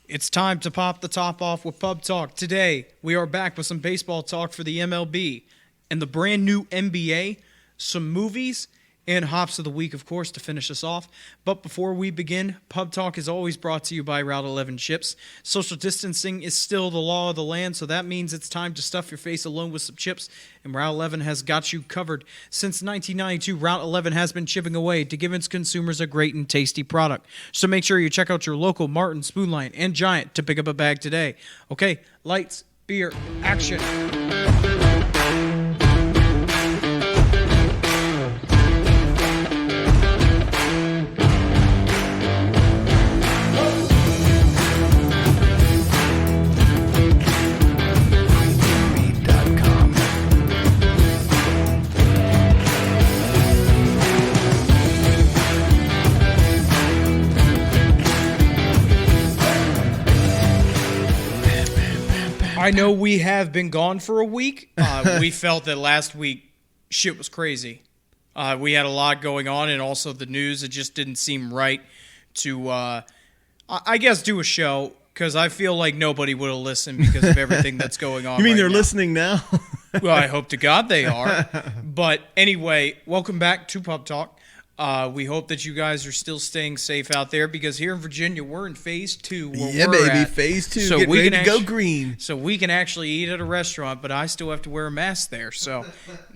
It's time to pop the top off with Pub Talk. Today, we are back with some baseball talk for the MLB and the brand new NBA, some movies, and Hops of the Week, of course, to finish us off. But before we begin, Pub Talk is always brought to you by Route 11 Chips. Social distancing is still the law of the land, so that means it's time to stuff your face alone with some chips, and Route 11 has got you covered. Since 1992, Route 11 has been chipping away to give its consumers a great and tasty product. So make sure you check out your local Martin, Spoonline, and Giant to pick up a bag today. Okay, lights, beer, action. I know we have been gone for a week. We felt that last week shit was crazy. We had a lot going on, and also the news, it just didn't seem right to, I guess, do a show, because I feel like nobody would have listened because of everything that's going on. You mean right they're now. listening now? Well, I hope to God they are. But anyway, welcome back to Pub Talk. We hope that you guys are still staying safe out there, because here in Virginia, we're in phase 2. Yeah, baby, phase 2. So get ready to go green. So we can actually eat at a restaurant, but I still have to wear a mask there. So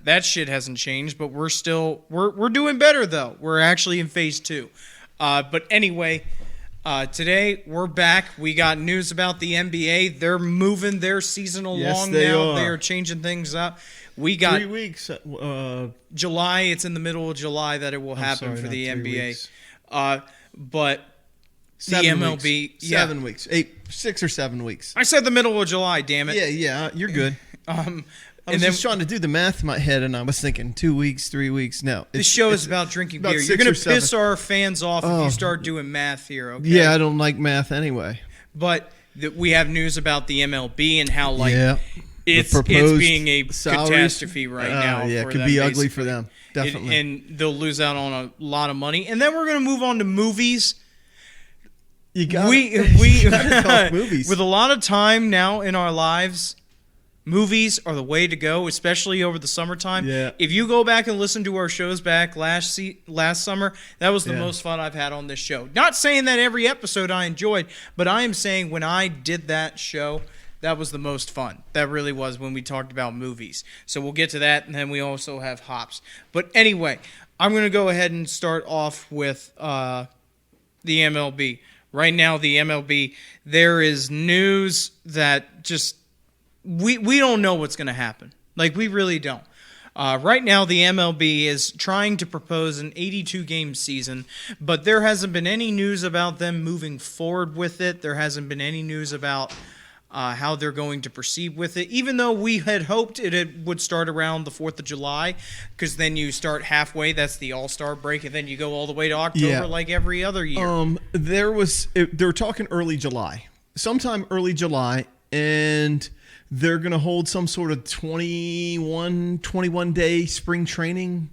that shit hasn't changed, but we're doing better, though. We're actually in phase 2. But anyway, today we're back. We got news about the NBA. They're moving their season along now. They are changing things up. We got 3 weeks. July. It's in the middle of July that it will happen for the NBA. But the MLB, 7 weeks, 6 or 7 weeks. I said the middle of July. Damn it. Yeah, you're good. I was just trying to do the math in my head, and I was thinking 2 weeks, 3 weeks. No, this show is about drinking beer. You're going to piss our fans off if you start doing math here. Okay? Yeah, I don't like math anyway. But we have news about the MLB and how It's being a catastrophe right now. Yeah, it could be ugly for them, definitely. And they'll lose out on a lot of money. And then we're going to move on to movies. We movies. With a lot of time now in our lives, movies are the way to go, especially over the summertime. Yeah. If you go back and listen to our shows back last summer, that was the most fun I've had on this show. Not saying that every episode I enjoyed, but I am saying when I did that show, that was the most fun. That really was when we talked about movies. So we'll get to that, and then we also have Hops. But anyway, I'm going to go ahead and start off with the MLB. Right now, the MLB, there is news that just we don't know what's going to happen. Like, we really don't. Right now, the MLB is trying to propose an 82-game season, but there hasn't been any news about them moving forward with it. There hasn't been any news about how they're going to proceed with it, even though we had hoped it would start around the 4th of July, because then you start halfway, that's the All-Star break, and then you go all the way to October like every other year. They were talking early July, sometime early July, and they're going to hold some sort of 21-day spring training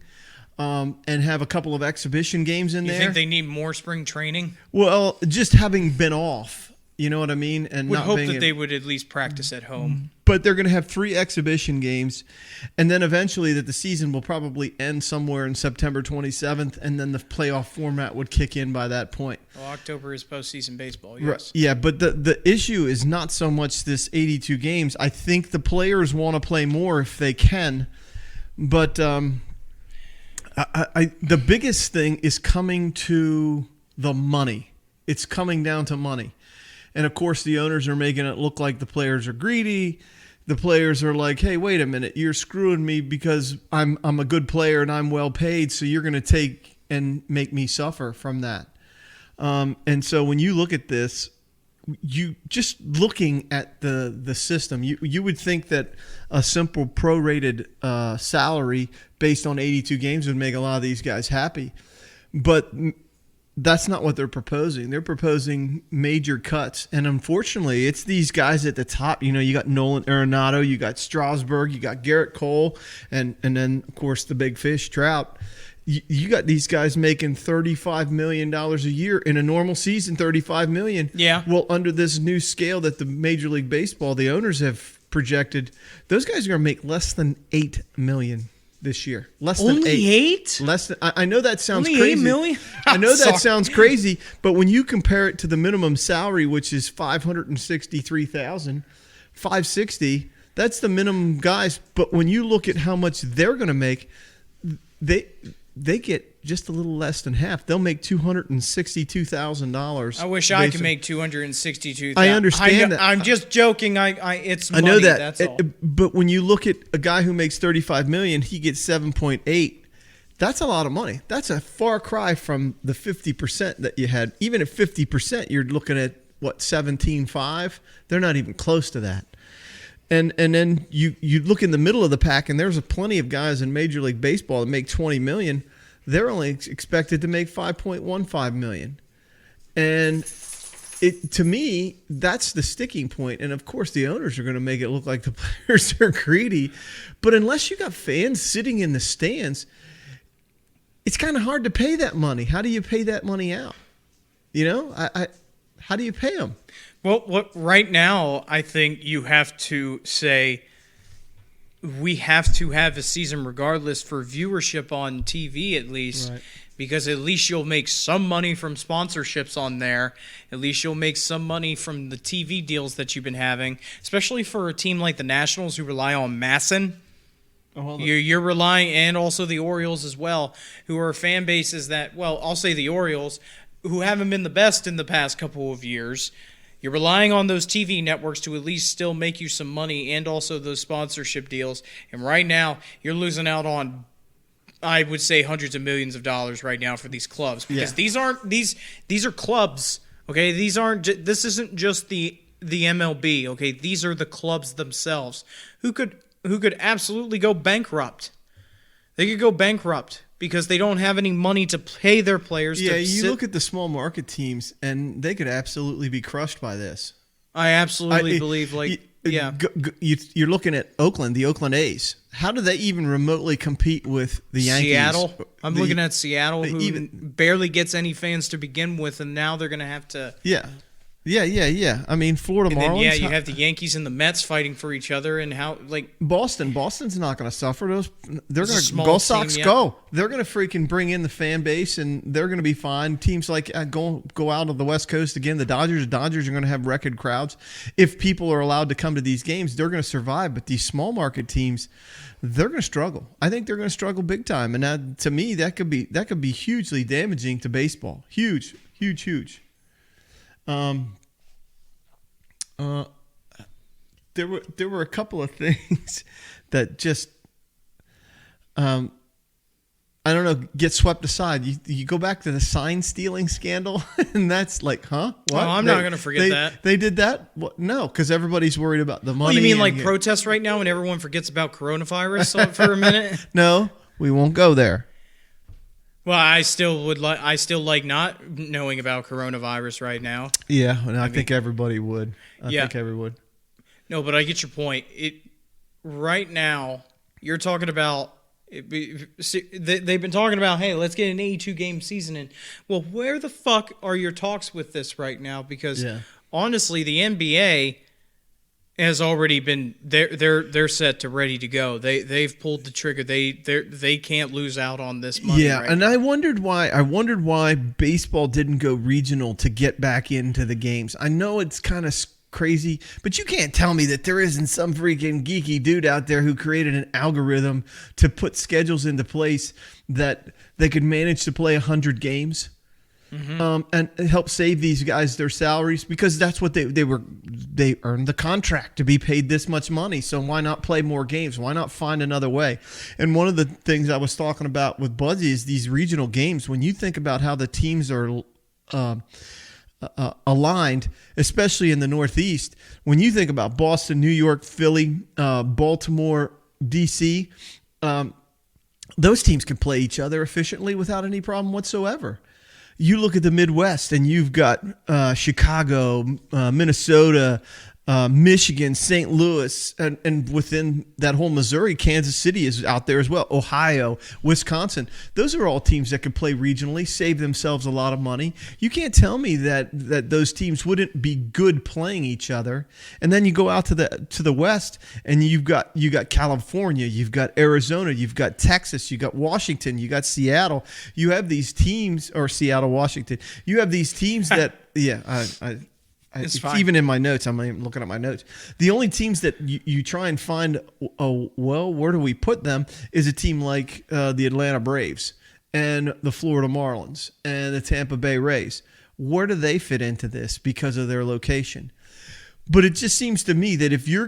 and have a couple of exhibition games in there. You think they need more spring training? Well, just having been off. You know what I mean? And would hope that they would at least practice at home. But they're going to have 3 exhibition games, and then eventually that the season will probably end somewhere in September 27th, and then the playoff format would kick in by that point. Well, October is postseason baseball, yes. Right. Yeah, but the issue is not so much this 82 games. I think the players want to play more if they can, but the biggest thing is coming to the money. It's coming down to money. And, of course, the owners are making it look like the players are greedy. The players are like, hey, wait a minute. You're screwing me because I'm a good player and I'm well paid, so you're going to take and make me suffer from that. And so when you look at this, you just looking at the system, you would think that a simple prorated salary based on 82 games would make a lot of these guys happy. But that's not what they're proposing. They're proposing major cuts. And unfortunately, it's these guys at the top. You know, you got Nolan Arenado, you got Strasburg, you got Garrett Cole, and then, of course, the big fish, Trout. You got these guys making $35 million a year in a normal season, $35 million. Yeah. Well, under this new scale that the Major League Baseball, the owners have projected, those guys are going to make less than $8 million this year. Less than Only eight? Less than. I know that sounds Only crazy. $8 million? I know that Sorry. sounds crazy, but when you compare it to the minimum salary, which is $563,560, that's the minimum guys. But when you look at how much they're going to make, they get just a little less than half. They'll make $262,000. I wish I could make $262,000. I understand that. I'm just joking. It's money. I know that. That's all. But when you look at a guy who makes $35 million, he gets 7.8. That's a lot of money. That's a far cry from the 50% that you had. Even at 50%, you're looking at what, 17.5? They're not even close to that. And then you look in the middle of the pack, and there's plenty of guys in Major League Baseball that make $20 million. They're only expected to make $5.15 million. And to me, that's the sticking point. And of course, the owners are going to make it look like the players are greedy. But unless you got fans sitting in the stands, it's kind of hard to pay that money. How do you pay that money out? How do you pay them? Well, right now, I think you have to say we have to have a season regardless for viewership on TV at least, Right. because at least you'll make some money from sponsorships on there. At least you'll make some money from the TV deals that you've been having, especially for a team like the Nationals who rely on Masson. You're relying, and also the Orioles as well, who are fan bases that, well, I'll say the Orioles, who haven't been the best in the past couple of years. You're relying on those TV networks to at least still make you some money, and also those sponsorship deals. And right now, you're losing out on, I would say, hundreds of millions of dollars right now for these clubs, because these are clubs. Okay, this isn't just the MLB. Okay, these are the clubs themselves who could absolutely go bankrupt. They could go bankrupt because they don't have any money to pay their players. Yeah, look at the small market teams, and they could absolutely be crushed by this. I absolutely believe, you're looking at Oakland, the Oakland A's. How do they even remotely compete with the Yankees? Seattle. I'm looking at Seattle, who barely gets any fans to begin with, and now they're going to have to. Yeah. I mean, Florida and then, Marlins. you have the Yankees and the Mets fighting for each other, and how Boston's not going to suffer. They're going to go Sox go. They're going to freaking bring in the fan base, and they're going to be fine. Teams like go out of the West Coast again. The Dodgers are going to have record crowds. If people are allowed to come to these games, they're going to survive. But these small market teams, they're going to struggle. I think they're going to struggle big time. And to me, that could be hugely damaging to baseball. Huge. There were a couple of things that just I don't know, get swept aside. You go back to the sign stealing scandal, and that's like, huh? What? Oh, I'm not going to forget that. They did that? What? No, because everybody's worried about the money. Well, you mean like protests right now when everyone forgets about coronavirus for a minute? No, we won't go there. Well, I still like not knowing about coronavirus right now. Yeah, and I think everybody would. I think everyone would. No, but I get your point. Right now, you're talking about. They've been talking about, hey, let's get an 82-game season in. Well, where the fuck are your talks with this right now? Because honestly, the NBA has already been they're set to ready to go. They've pulled the trigger. They can't lose out on this money. Yeah, and I wondered why baseball didn't go regional to get back into the games. I know it's kind of crazy, but you can't tell me that there isn't some freaking geeky dude out there who created an algorithm to put schedules into place that they could manage to play 100 games and help save these guys their salaries, because that's what they earned the contract to be paid this much money. So why not play more games? Why not find another way? And one of the things I was talking about with Buzzy is these regional games. When you think about how the teams are aligned, especially in the Northeast, when you think about Boston, New York, Philly, Baltimore, DC, those teams can play each other efficiently without any problem whatsoever. You look at the Midwest, and you've got Chicago, Minnesota, Michigan, St. Louis, and within that whole Missouri, Kansas City is out there as well. Ohio, Wisconsin. Those are all teams that could play regionally, save themselves a lot of money. You can't tell me that those teams wouldn't be good playing each other. And then you go out to the West, and you got California, you've got Arizona, you've got Texas, you've got Washington, you got Seattle. You have these teams, or Seattle, Washington. You have these teams that it's even in my notes. I'm looking at my notes. The only teams that you try and find, where do we put them, is a team like the Atlanta Braves and the Florida Marlins and the Tampa Bay Rays. Where do they fit into this because of their location? But it just seems to me that if you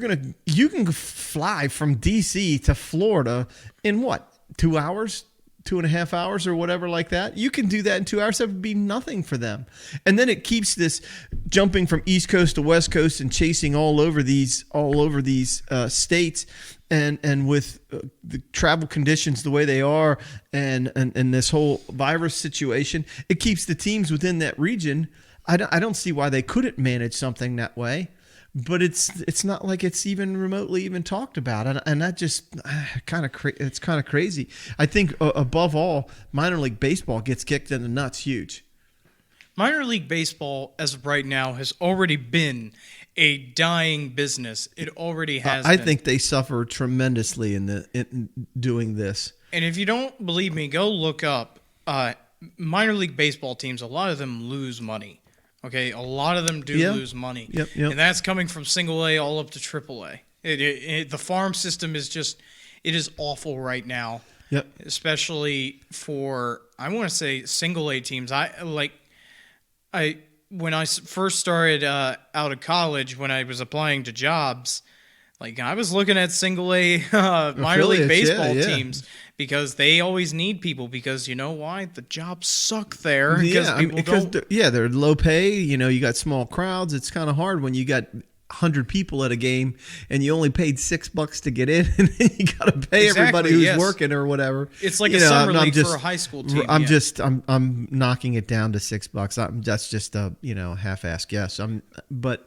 can fly from D.C. to Florida in what, 2 hours? 2.5 hours or whatever like that. You can do that in 2 hours. That would be nothing for them. And then it keeps this jumping from East Coast to West Coast and chasing all over these states, and with the travel conditions the way they are, and this whole virus situation, it keeps the teams within that region. I don't see why they couldn't manage something that way. But it's not like it's even remotely even talked about, and that just it's kind of crazy. I think above all, minor league baseball gets kicked in the nuts huge. Minor league baseball, as of right now, has already been a dying business. It already has. I think they suffer tremendously in doing this. And if you don't believe me, go look up minor league baseball teams. A lot of them lose money. Okay, a lot of them do lose money. Yep. And that's coming from single A all up to triple A. The farm system is it is awful right now. Yep. Especially for, I want to say, single A teams. When I first started out of college, when I was applying to jobs, I was looking at single A minor league baseball teams, because they always need people, because you know why? The jobs suck there. They're low pay. You got small crowds. It's kind of hard when you got 100 people at a game and you only paid $6 to get in, and then you got to pay everybody who's working or whatever. It's like a summer league for a high school team. I'm knocking it down to $6. That's just a half-ass guess. But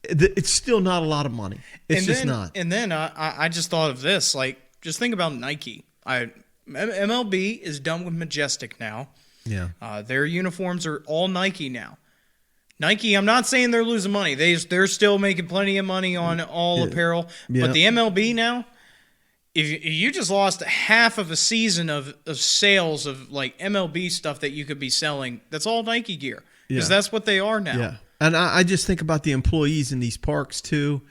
it's still not a lot of money. It's just not. And then I just thought of this. Just think about Nike. MLB is done with Majestic now. Yeah. Their uniforms are all Nike now. Nike, I'm not saying they're losing money. They're still making plenty of money on all apparel. Yeah. But the MLB now, if you just lost half of a season of sales of MLB stuff that you could be selling, that's all Nike gear. Because that's what they are now. Yeah. And I just think about the employees in these parks too.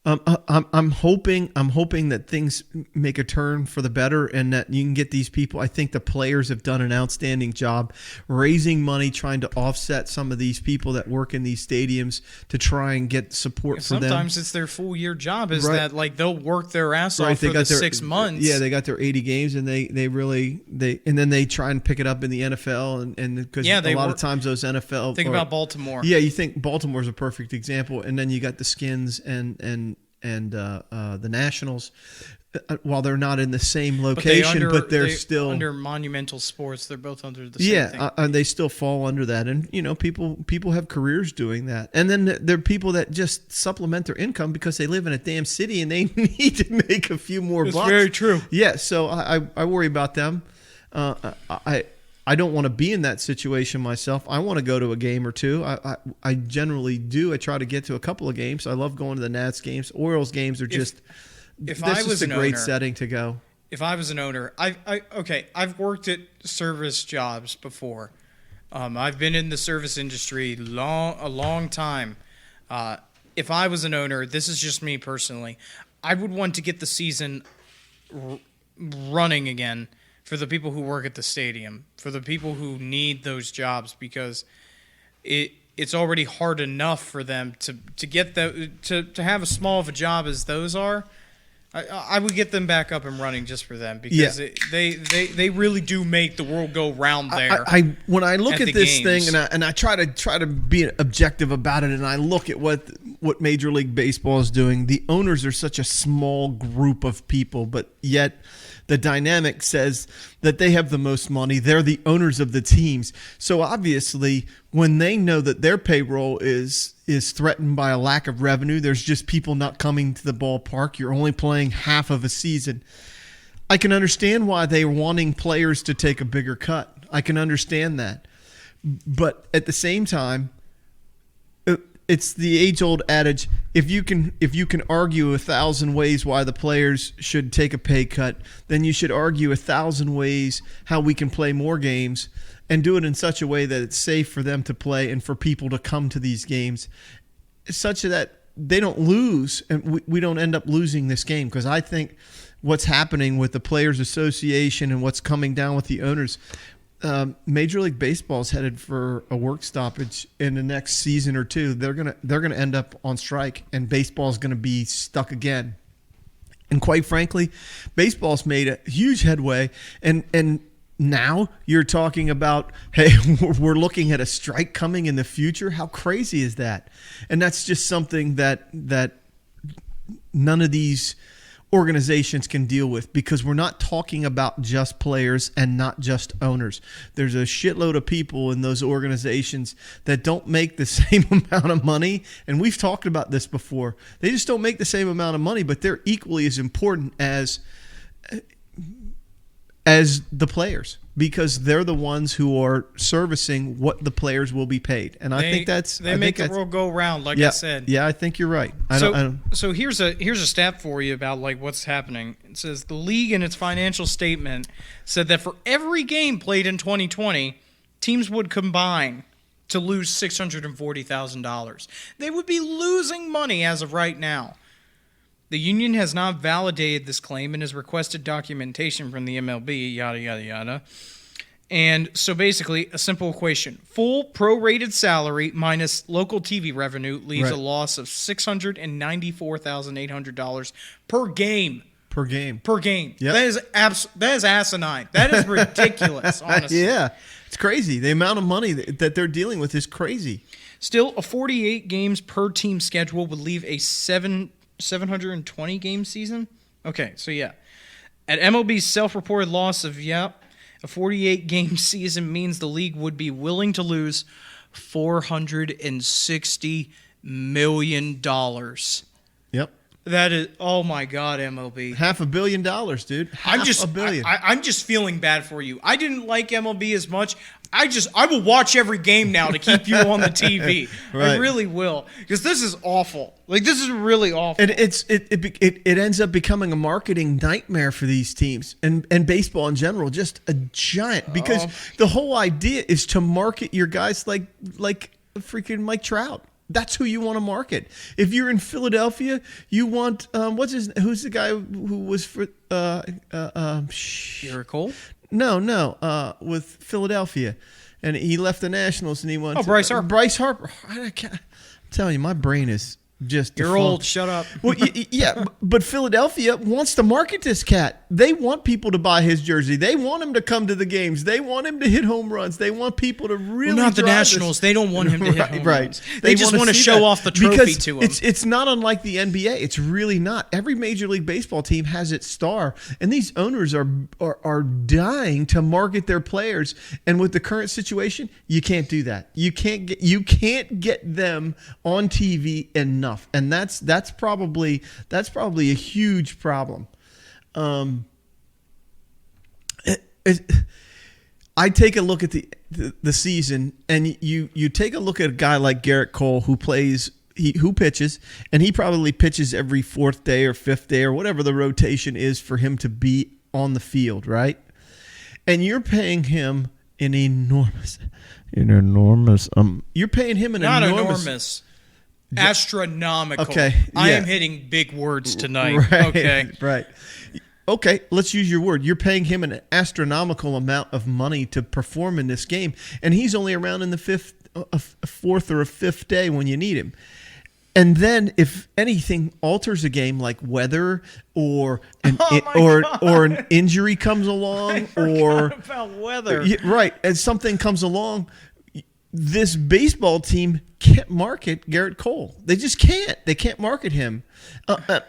I'm hoping that things make a turn for the better, and that you can get these people. I think the players have done an outstanding job raising money, trying to offset some of these people that work in these stadiums to try and get support for them. Sometimes it's their full year job that they'll work their ass off for the 6 months. Yeah, they got their 80 games, and they and then they try and pick it up in the NFL, and because a lot of times those NFL. Think about Baltimore. Yeah, you think Baltimore's a perfect example, and then you got the Skins and the Nationals, while they're not in the same location, but they're still under Monumental Sports. They're both under the same thing. And they still fall under that. And people have careers doing that. And then there are people that just supplement their income because they live in a damn city and they need to make a few more bucks. That's very true. Yeah, so I worry about them. I don't want to be in that situation myself. I want to go to a game or two. I generally do. I try to get to a couple of games. I love going to the Nats games. Orioles games are just a great setting to go. If I was an owner, I've worked at service jobs before. I've been in the service industry a long time. If I was an owner, this is just me personally, I would want to get the season running again. For the people who work at the stadium, for the people who need those jobs, because it's already hard enough for them to get to have as small of a job as those are. I would get them back up and running just for them, because they really do make the world go round there. When I look at this thing and I try to be objective about it, and I look at what Major League Baseball is doing, the owners are such a small group of people, but yet the dynamic says that they have the most money. They're the owners of the teams. So obviously, when they know that their payroll is is threatened by a lack of revenue. There's just people not coming to the ballpark. You're only playing half of a season. I can understand why they're wanting players to take a bigger cut. I can understand that. But at the same time, it's the age-old adage, if you can argue 1,000 ways why the players should take a pay cut, then you should argue 1,000 ways how we can play more games and do it in such a way that it's safe for them to play and for people to come to these games, such that they don't lose and we don't end up losing this game. Because I think what's happening with the Players Association and what's coming down with the owners, Major League Baseball is headed for a work stoppage in the next season or two. They're gonna end up on strike, and baseball is gonna be stuck again. And quite frankly, baseball's made a huge headway, and now you're talking about, hey, we're looking at a strike coming in the future. How crazy is that? And that's just something that none of these organizations can deal with, because we're not talking about just players and not just owners. There's a shitload of people in those organizations that don't make the same amount of money, and we've talked about this before. They just don't make the same amount of money, but they're equally as important as the players, because they're the ones who are servicing what the players will be paid. And I think they make the world go round, like I said. Yeah, I think you're right. So here's a stat for you about like what's happening. It says the league in its financial statement said that for every game played in 2020, teams would combine to lose $640,000. They would be losing money as of right now. The union has not validated this claim and has requested documentation from the MLB, yada, yada, yada. And so basically, a simple equation. Full prorated salary minus local TV revenue leaves a loss of $694,800 per game. Per game. Yep. That is asinine. That is ridiculous, honestly. Yeah, it's crazy. The amount of money that they're dealing with is crazy. Still, a 48 games per team schedule would leave a 720 game season? Okay, so yeah. At MLB's self-reported loss of, a 48 game season means the league would be willing to lose $460 million. Yep. That is, oh my God, MLB. $500 million, dude. $500 million. I'm just feeling bad for you. I didn't like MLB as much. I will watch every game now to keep you on the TV. Right. I really will, because this is awful. Like, this is really awful. And it ends up becoming a marketing nightmare for these teams and baseball in general, just a giant, because the whole idea is to market your guys like freaking Mike Trout. That's who you want to market. If you're in Philadelphia, you want who's the guy who was for Garrett Cole? No, with Philadelphia, and he left the Nationals, and he went. Bryce Harper. Bryce Harper. I'm telling you, my brain is just. You're old. Shut up. Well, yeah, but Philadelphia wants to market this cat. They want people to buy his jersey. They want him to come to the games. They want him to hit home runs. They want people to really. Well, not the Nationals. They don't want him to hit home runs. They just want to show that. off the trophy to him. It's not unlike the NBA. It's really not. Every Major League Baseball team has its star, and these owners are dying to market their players. And with the current situation, you can't do that. You can't get them on TV enough. And that's probably a huge problem. I take a look at the season, and you take a look at a guy like Garrett Cole who pitches, and he probably pitches every fourth day or fifth day or whatever the rotation is for him to be on the field, right? And you're paying him an enormous. You're paying him an not enormous. Astronomical. Okay, yeah. I am hitting big words tonight. Right, okay. Right. Okay, let's use your word. You're paying him an astronomical amount of money to perform in this game, and he's only around in the fourth or a fifth day when you need him. And then if anything alters a game, like weather or an injury comes along, or about weather, right, and something comes along, this baseball team can't market Garrett Cole. They just can't. They can't market him.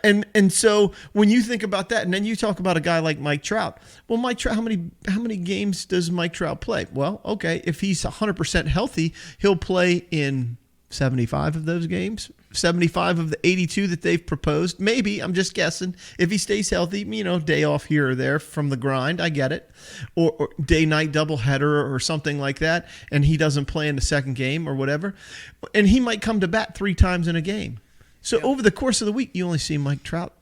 And so when you think about that, and then you talk about a guy like Mike Trout. Well, Mike Trout, how many games does Mike Trout play? Well, okay, if he's 100% healthy, he'll play in 75 of those games, 75 of the 82 that they've proposed. Maybe, I'm just guessing. If he stays healthy, day off here or there from the grind, I get it. Or day-night doubleheader or something like that, and he doesn't play in the second game or whatever. And he might come to bat 3 times in a game. So over the course of the week, you only see Mike Trout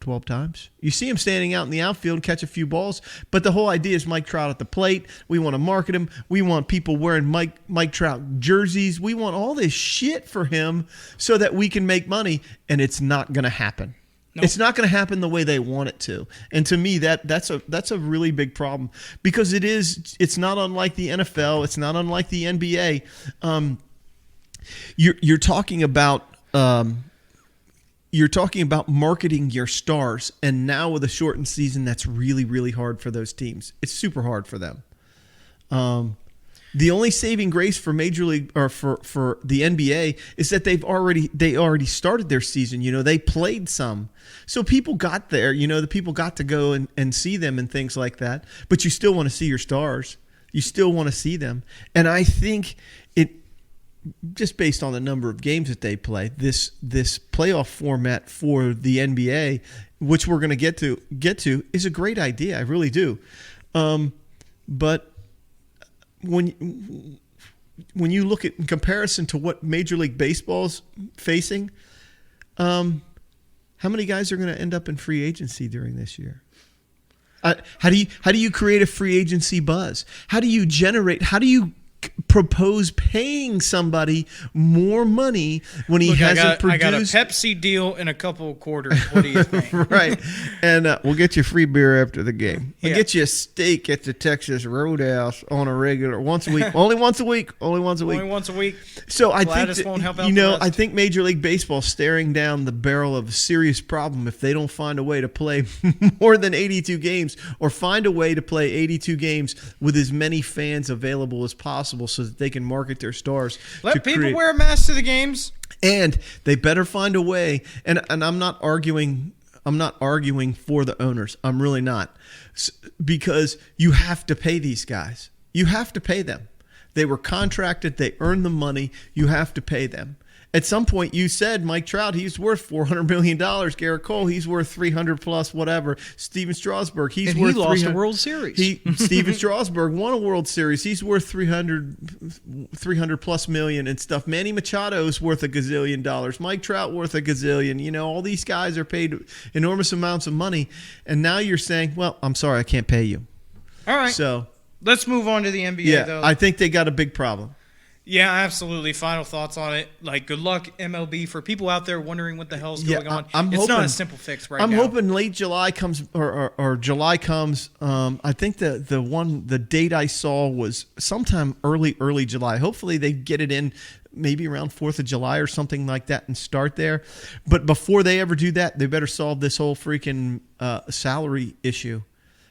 12 times. You see him standing out in the outfield, catch a few balls, but the whole idea is Mike Trout at the plate. We want to market him. We want people wearing Mike Trout jerseys. We want all this shit for him so that we can make money, and it's not going to happen. Nope. It's not going to happen the way they want it to. And to me, that's a really big problem, because it's not unlike the NFL. It's not unlike the NBA. You're talking about marketing your stars, and now with a shortened season, that's really, really hard for those teams. It's super hard for them. The only saving grace for Major League or for the NBA is that they already started their season. They played some, so people got there. The people got to go and see them and things like that. But you still want to see your stars. You still want to see them, and I think just based on the number of games that they play, this playoff format for the NBA, which we're going to get to, is a great idea. I really do. But when you look at in comparison to what Major League Baseball's facing, how many guys are going to end up in free agency during this year? How do you create a free agency buzz? How do you propose paying somebody more money when he hasn't produced? I got a Pepsi deal in a couple of quarters. What do you think? Right. And we'll get you free beer after the game. We'll get you a steak at the Texas Roadhouse on a regular once a week. Only once a week. So I think won't help out I think Major League Baseball staring down the barrel of a serious problem if they don't find a way to play more than 82 games, or find a way to play 82 games with as many fans available as possible, so that they can market their stars. Let people wear masks to the games. And they better find a way. And I'm not arguing for the owners. I'm really not. Because you have to pay these guys. You have to pay them. They were contracted. They earned the money. You have to pay them. At some point, you said Mike Trout, he's worth $400 million. Garrett Cole, he's worth 300 plus, whatever. Steven Strasburg, he lost a World Series. Steven Strasburg won a World Series. He's worth 300 plus million and stuff. Manny Machado's worth $1 gazillion. Mike Trout worth $1 gazillion. All these guys are paid enormous amounts of money, and now you're saying, "Well, I'm sorry, I can't pay you." All right. So let's move on to the NBA. Though I think they got a big problem. Yeah, absolutely. Final thoughts on it. Good luck, MLB. For people out there wondering what the hell's going on, it's not a simple fix right now. I'm hoping late July comes or July comes. I think the date I saw was sometime early July. Hopefully they get it in maybe around 4th of July or something like that and start there. But before they ever do that, they better solve this whole freaking salary issue.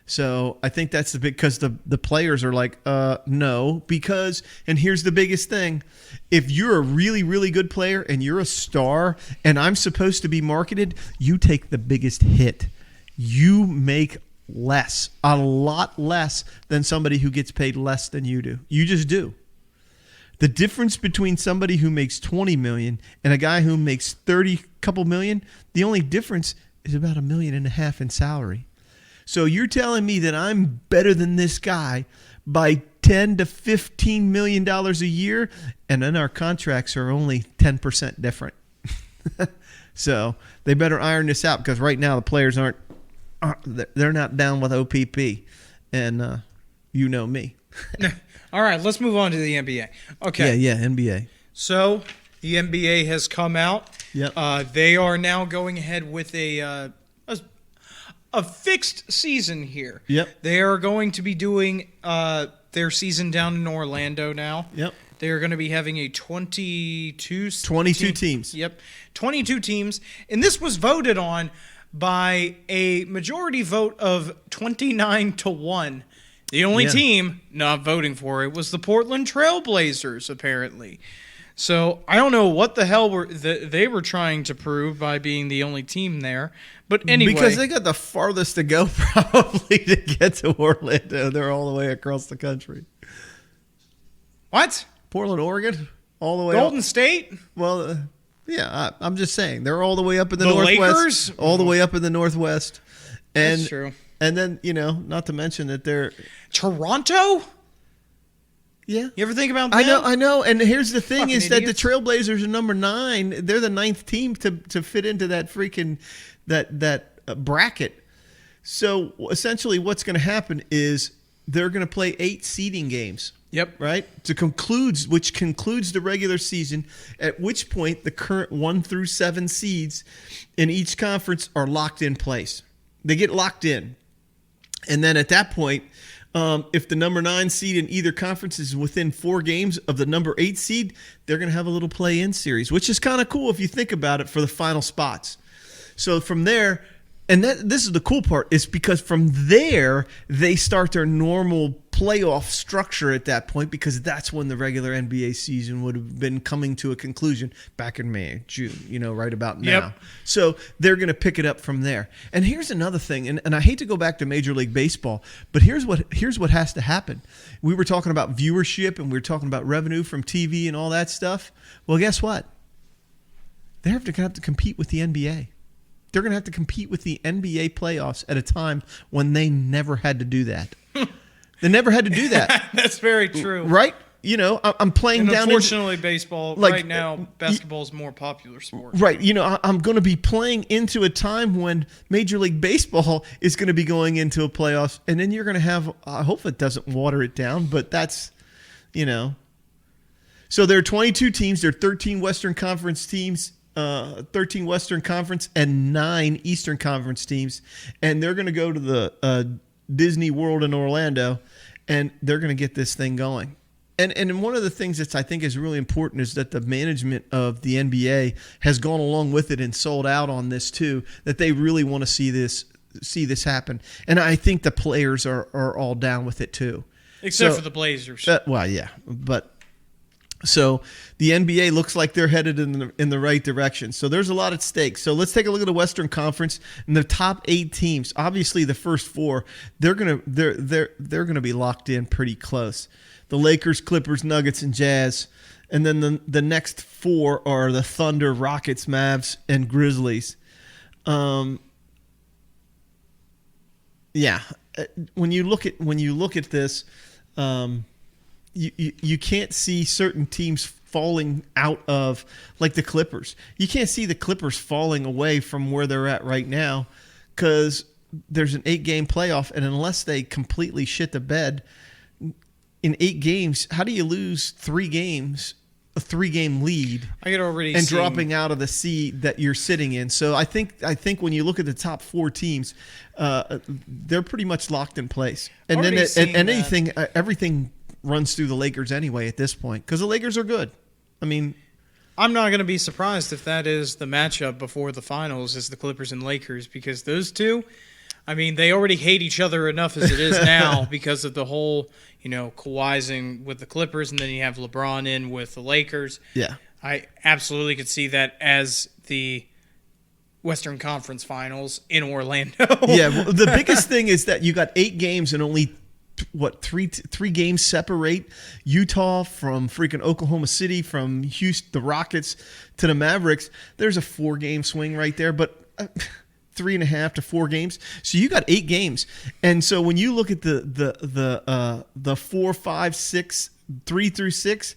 So I think that's the big, because the players are like, no, because, and here's the biggest thing. If you're a really, really good player and you're a star and I'm supposed to be marketed, you take the biggest hit. You make less, a lot less than somebody who gets paid less than you do. You just do. The difference between somebody who makes $20 million and a guy who makes couple million, the only difference is about $1.5 million in salary. So you're telling me that I'm better than this guy by $10 to $15 million a year, and then our contracts are only 10% different. So they better iron this out, because right now the players they're not down with OPP, and you know me. All right, let's move on to the NBA. Okay. Yeah, NBA. So the NBA has come out. Yep. They are now going ahead with a fixed season here. Yep. They are going to be doing their season down in Orlando now. Yep. They are going to be having a 22 teams. Yep. 22 teams. And this was voted on by a majority vote of 29-1. The only team not voting for it was the Portland Trail Blazers, apparently. So I don't know what the hell they were trying to prove by being the only team there. But anyway. Because they got the farthest to go probably to get to Orlando. They're all the way across the country. What? Portland, Oregon? all the way Golden up. State? Well, yeah, I'm just saying they're all the way up in the The Northwest. Lakers? All the way up in the Northwest. And, That's true. And then, not to mention that they're... Toronto? Yeah. You ever think about that? I know. And here's the thing Fucking is that the idiots. Trailblazers are number 9. They're the 9th team to fit into that freaking that bracket. So essentially what's going to happen is they're going to play 8 seeding games. Yep. Right? Which concludes the regular season, at which point the current 1 through 7 seeds in each conference are locked in place. They get locked in. And then at that point, if the number 9 seed in either conference is within 4 games of the number 8 seed, they're going to have a little play-in series, which is kind of cool if you think about it for the final spots. So from there, and this is the cool part, is because from there they start their normal playoff structure at that point, because that's when the regular NBA season would have been coming to a conclusion back in May, June, right about now. Yep. So they're going to pick it up from there. And here's another thing, and I hate to go back to Major League Baseball, but here's what has to happen. We were talking about viewership and we were talking about revenue from TV and all that stuff. Well, guess what? They're going to have to compete with the NBA. They're going to have to compete with the NBA playoffs at a time when they never had to do that. They never had to do that. That's very true. Right? I'm playing And down. unfortunately, baseball, right now, basketball is a more popular sport. Right. I'm going to be playing into a time when Major League Baseball is going to be going into a playoffs. And then you're going to have, I hope it doesn't water it down, but that's, So there are 22 teams. There are 13 Western Conference teams. 13 Western Conference and 9 Eastern Conference teams, and they're going to go to the Disney World in Orlando, and they're going to get this thing going. And one of the things that I think is really important is that the management of the NBA has gone along with it and sold out on this too, that they really want to see this happen. And I think the players are all down with it too. Except for the Blazers. Well, yeah, but so the NBA looks like they're headed in the right direction. So there's a lot at stake. So let's take a look at the Western Conference and the top 8 teams. Obviously, the first 4 they're gonna be locked in pretty close. The Lakers, Clippers, Nuggets, and Jazz, and then the next 4 are the Thunder, Rockets, Mavs, and Grizzlies. Yeah, when you look at this. You can't see certain teams falling out of, like the Clippers. You can't see the Clippers falling away from where they're at right now because there's an 8-game playoff, and unless they completely shit the bed in 8 games, how do you lose 3 games, a 3-game lead, I could already and see dropping out of the seed that you're sitting in? So I think when you look at the top 4 teams, they're pretty much locked in place. And Already then seeing everything runs through the Lakers anyway at this point because the Lakers are good. I mean, I'm not going to be surprised if that is the matchup before the finals is the Clippers and Lakers, because those two, I mean, they already hate each other enough as it is now because of the whole, Kawhi's with the Clippers, and then you have LeBron in with the Lakers. yeah. I absolutely could see that as the Western Conference Finals in Orlando. Yeah, well, the biggest thing is that you got 8 games and only three games separate Utah from freaking Oklahoma City, from Houston, the Rockets to the Mavericks. There's a 4-game swing right there, but 3.5 to 4 games. So you got 8 games, and so when you look at the 4, 5, 6, 3 through 6.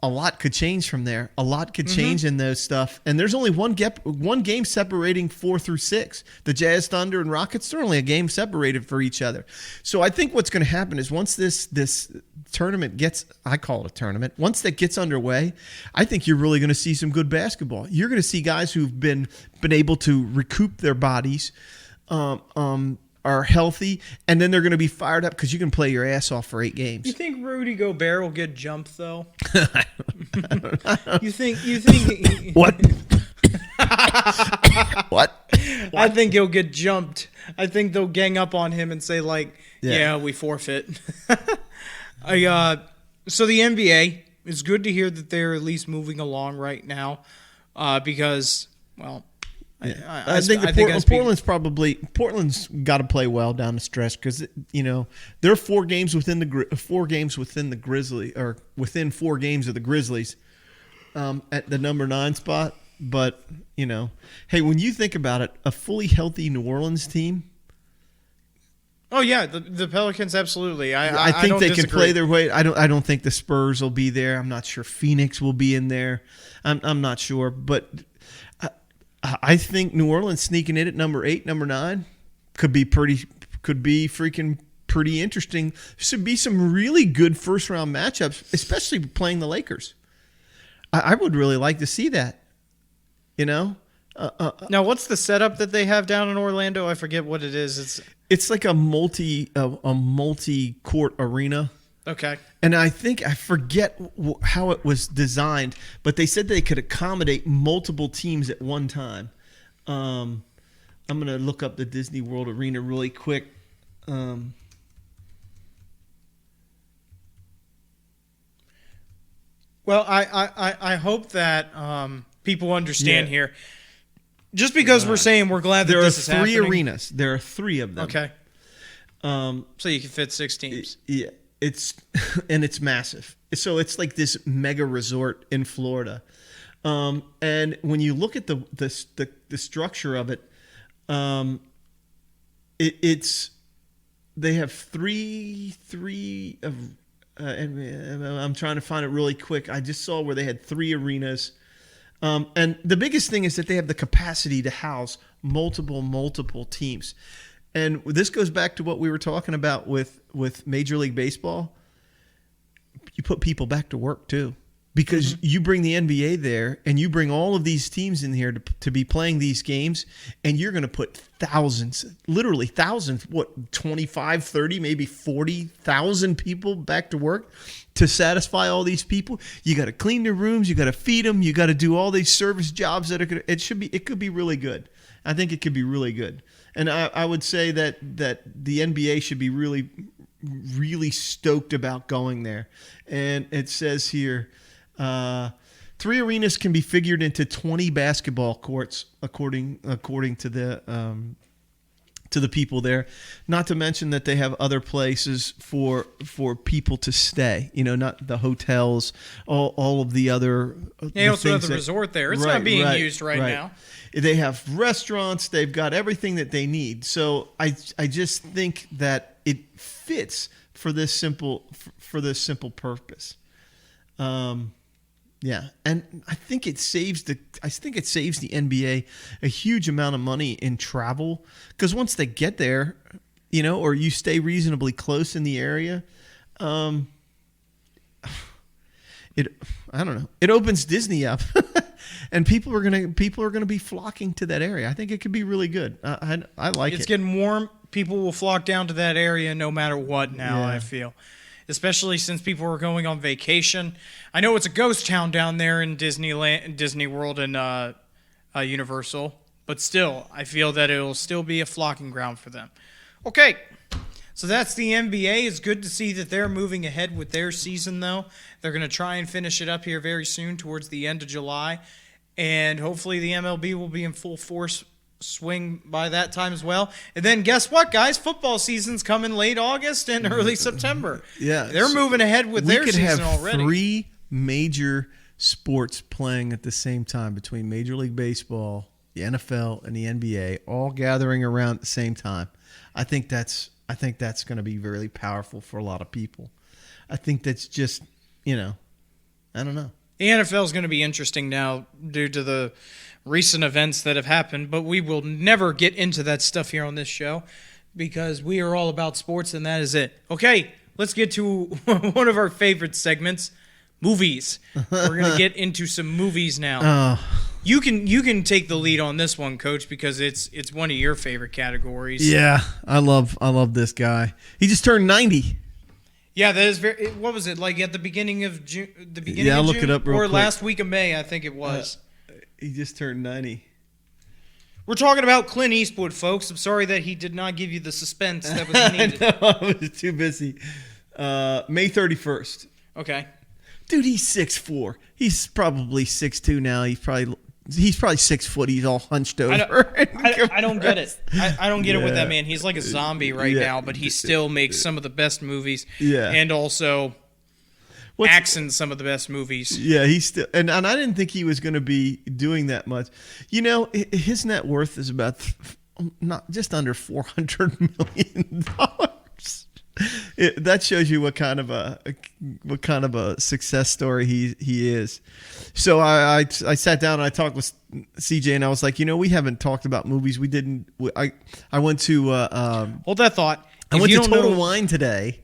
A lot could change from there. A lot could change in those stuff. And there's only one game separating 4 through 6. The Jazz, Thunder, and Rockets, they're only a game separated for each other. So I think what's going to happen is once this tournament gets, I call it a tournament, once that gets underway, I think you're really going to see some good basketball. You're going to see guys who've been able to recoup their bodies, are healthy, and then they're going to be fired up because you can play your ass off for 8 games. You think Rudy Gobert will get jumped though? You think What? What? I think he'll get jumped. I think they'll gang up on him and say yeah we forfeit. So the NBA, it's good to hear that they're at least moving along right now, because, well, I think Portland's got to play well down the stretch because they're 4 games within the Grizzlies, or within 4 games of the Grizzlies at the number 9 spot. But hey, when you think about it, a fully healthy New Orleans team. Oh yeah, the Pelicans absolutely. I think don't they disagree. can play their way. I don't think the Spurs will be there. I'm not sure Phoenix will be in there. I'm not sure, but I think New Orleans sneaking in at number 8, number 9 could be freaking pretty interesting. Should be some really good first round matchups, especially playing the Lakers. I would really like to see that. Now, what's the setup that they have down in Orlando? I forget what it is. It's like a multi-court arena. Okay. And I forget how it was designed, but they said they could accommodate multiple teams at one time. I'm going to look up the Disney World Arena really quick. Well, I hope that people understand here. Just because we're saying we're glad that this is happening. There are 3 arenas. There are 3 of them. Okay. So you can fit 6 teams. Yeah. It's massive. So it's like this mega resort in Florida. And when you look at the structure of it, they have three of and I'm trying to find it really quick. I just saw where they had 3 arenas. And the biggest thing is that they have the capacity to house multiple teams. And this goes back to what we were talking about with Major League Baseball. You put people back to work too, because you bring the NBA there and you bring all of these teams in here to be playing these games, and you're going to put literally thousands, 25, 30, maybe 40,000 people back to work to satisfy all these people. You got to clean their rooms, you got to feed them, you got to do all these service jobs that it could be really good. I think it could be really good. And I would say that the NBA should be really, really stoked about going there. And it says here, 3 arenas can be figured into 20 basketball courts, according to the people there. Not to mention that they have other places for people to stay. Not the hotels, all of the other. They also have the resort there. It's not being used right now. They have restaurants. They've got everything that they need. So I just think that it fits for this simple purpose. Yeah, and I think it saves the NBA a huge amount of money in travel, because once they get there, or you stay reasonably close in the area, I don't know. It opens Disney up, and people are gonna be flocking to that area. I think it could be really good. I like it. It's getting warm. People will flock down to that area no matter what now. Yeah. I feel. Especially since people are going on vacation. I know it's a ghost town down there in Disneyland, Disney World, and Universal, but still, I feel that it will still be a flocking ground for them. Okay, so that's the NBA. It's good to see that they're moving ahead with their season, though. They're going to try and finish it up here very soon, towards the end of July, and hopefully the MLB will be in full force swing by that time as well. And then guess what, guys? Football season's coming late August and early September. Yeah, they're moving ahead with their season already. We could have 3 major sports playing at the same time, between Major League Baseball, the NFL, and the NBA, all gathering around at the same time. I think that's going to be very powerful for a lot of people. I think that's just, I don't know. The NFL is going to be interesting now due to the recent events that have happened, but we will never get into that stuff here on this show because we are all about sports, and that is it. Okay, let's get to one of our favorite segments, movies. We're going to get into some movies now. You can take the lead on this one, Coach, because it's one of your favorite categories. Yeah, I love this guy. He just turned 90. Yeah, that is very. What was it like at the beginning of June? I'll look it up real quick. Or last week of May, I think it was. He just turned 90. We're talking about Clint Eastwood, folks. I'm sorry that he did not give you the suspense that was needed. I was too busy. May 31st. Okay. Dude, he's 6'4". He's probably 6'2" now. He's probably he's probably 6 foot. He's all hunched over. I don't get it. I don't get it with that man. He's like a zombie right now, but he still makes some of the best movies. Yeah. And also acts in some of the best movies. Yeah, he's still, and I didn't think he was going to be doing that much. You know, his net worth is about not just under $400 million. That shows you what kind of a success story he is. So I sat down and I talked with CJ and I was like, you know, we haven't talked about movies. We didn't. I went to hold that thought. I went to Total Wine today,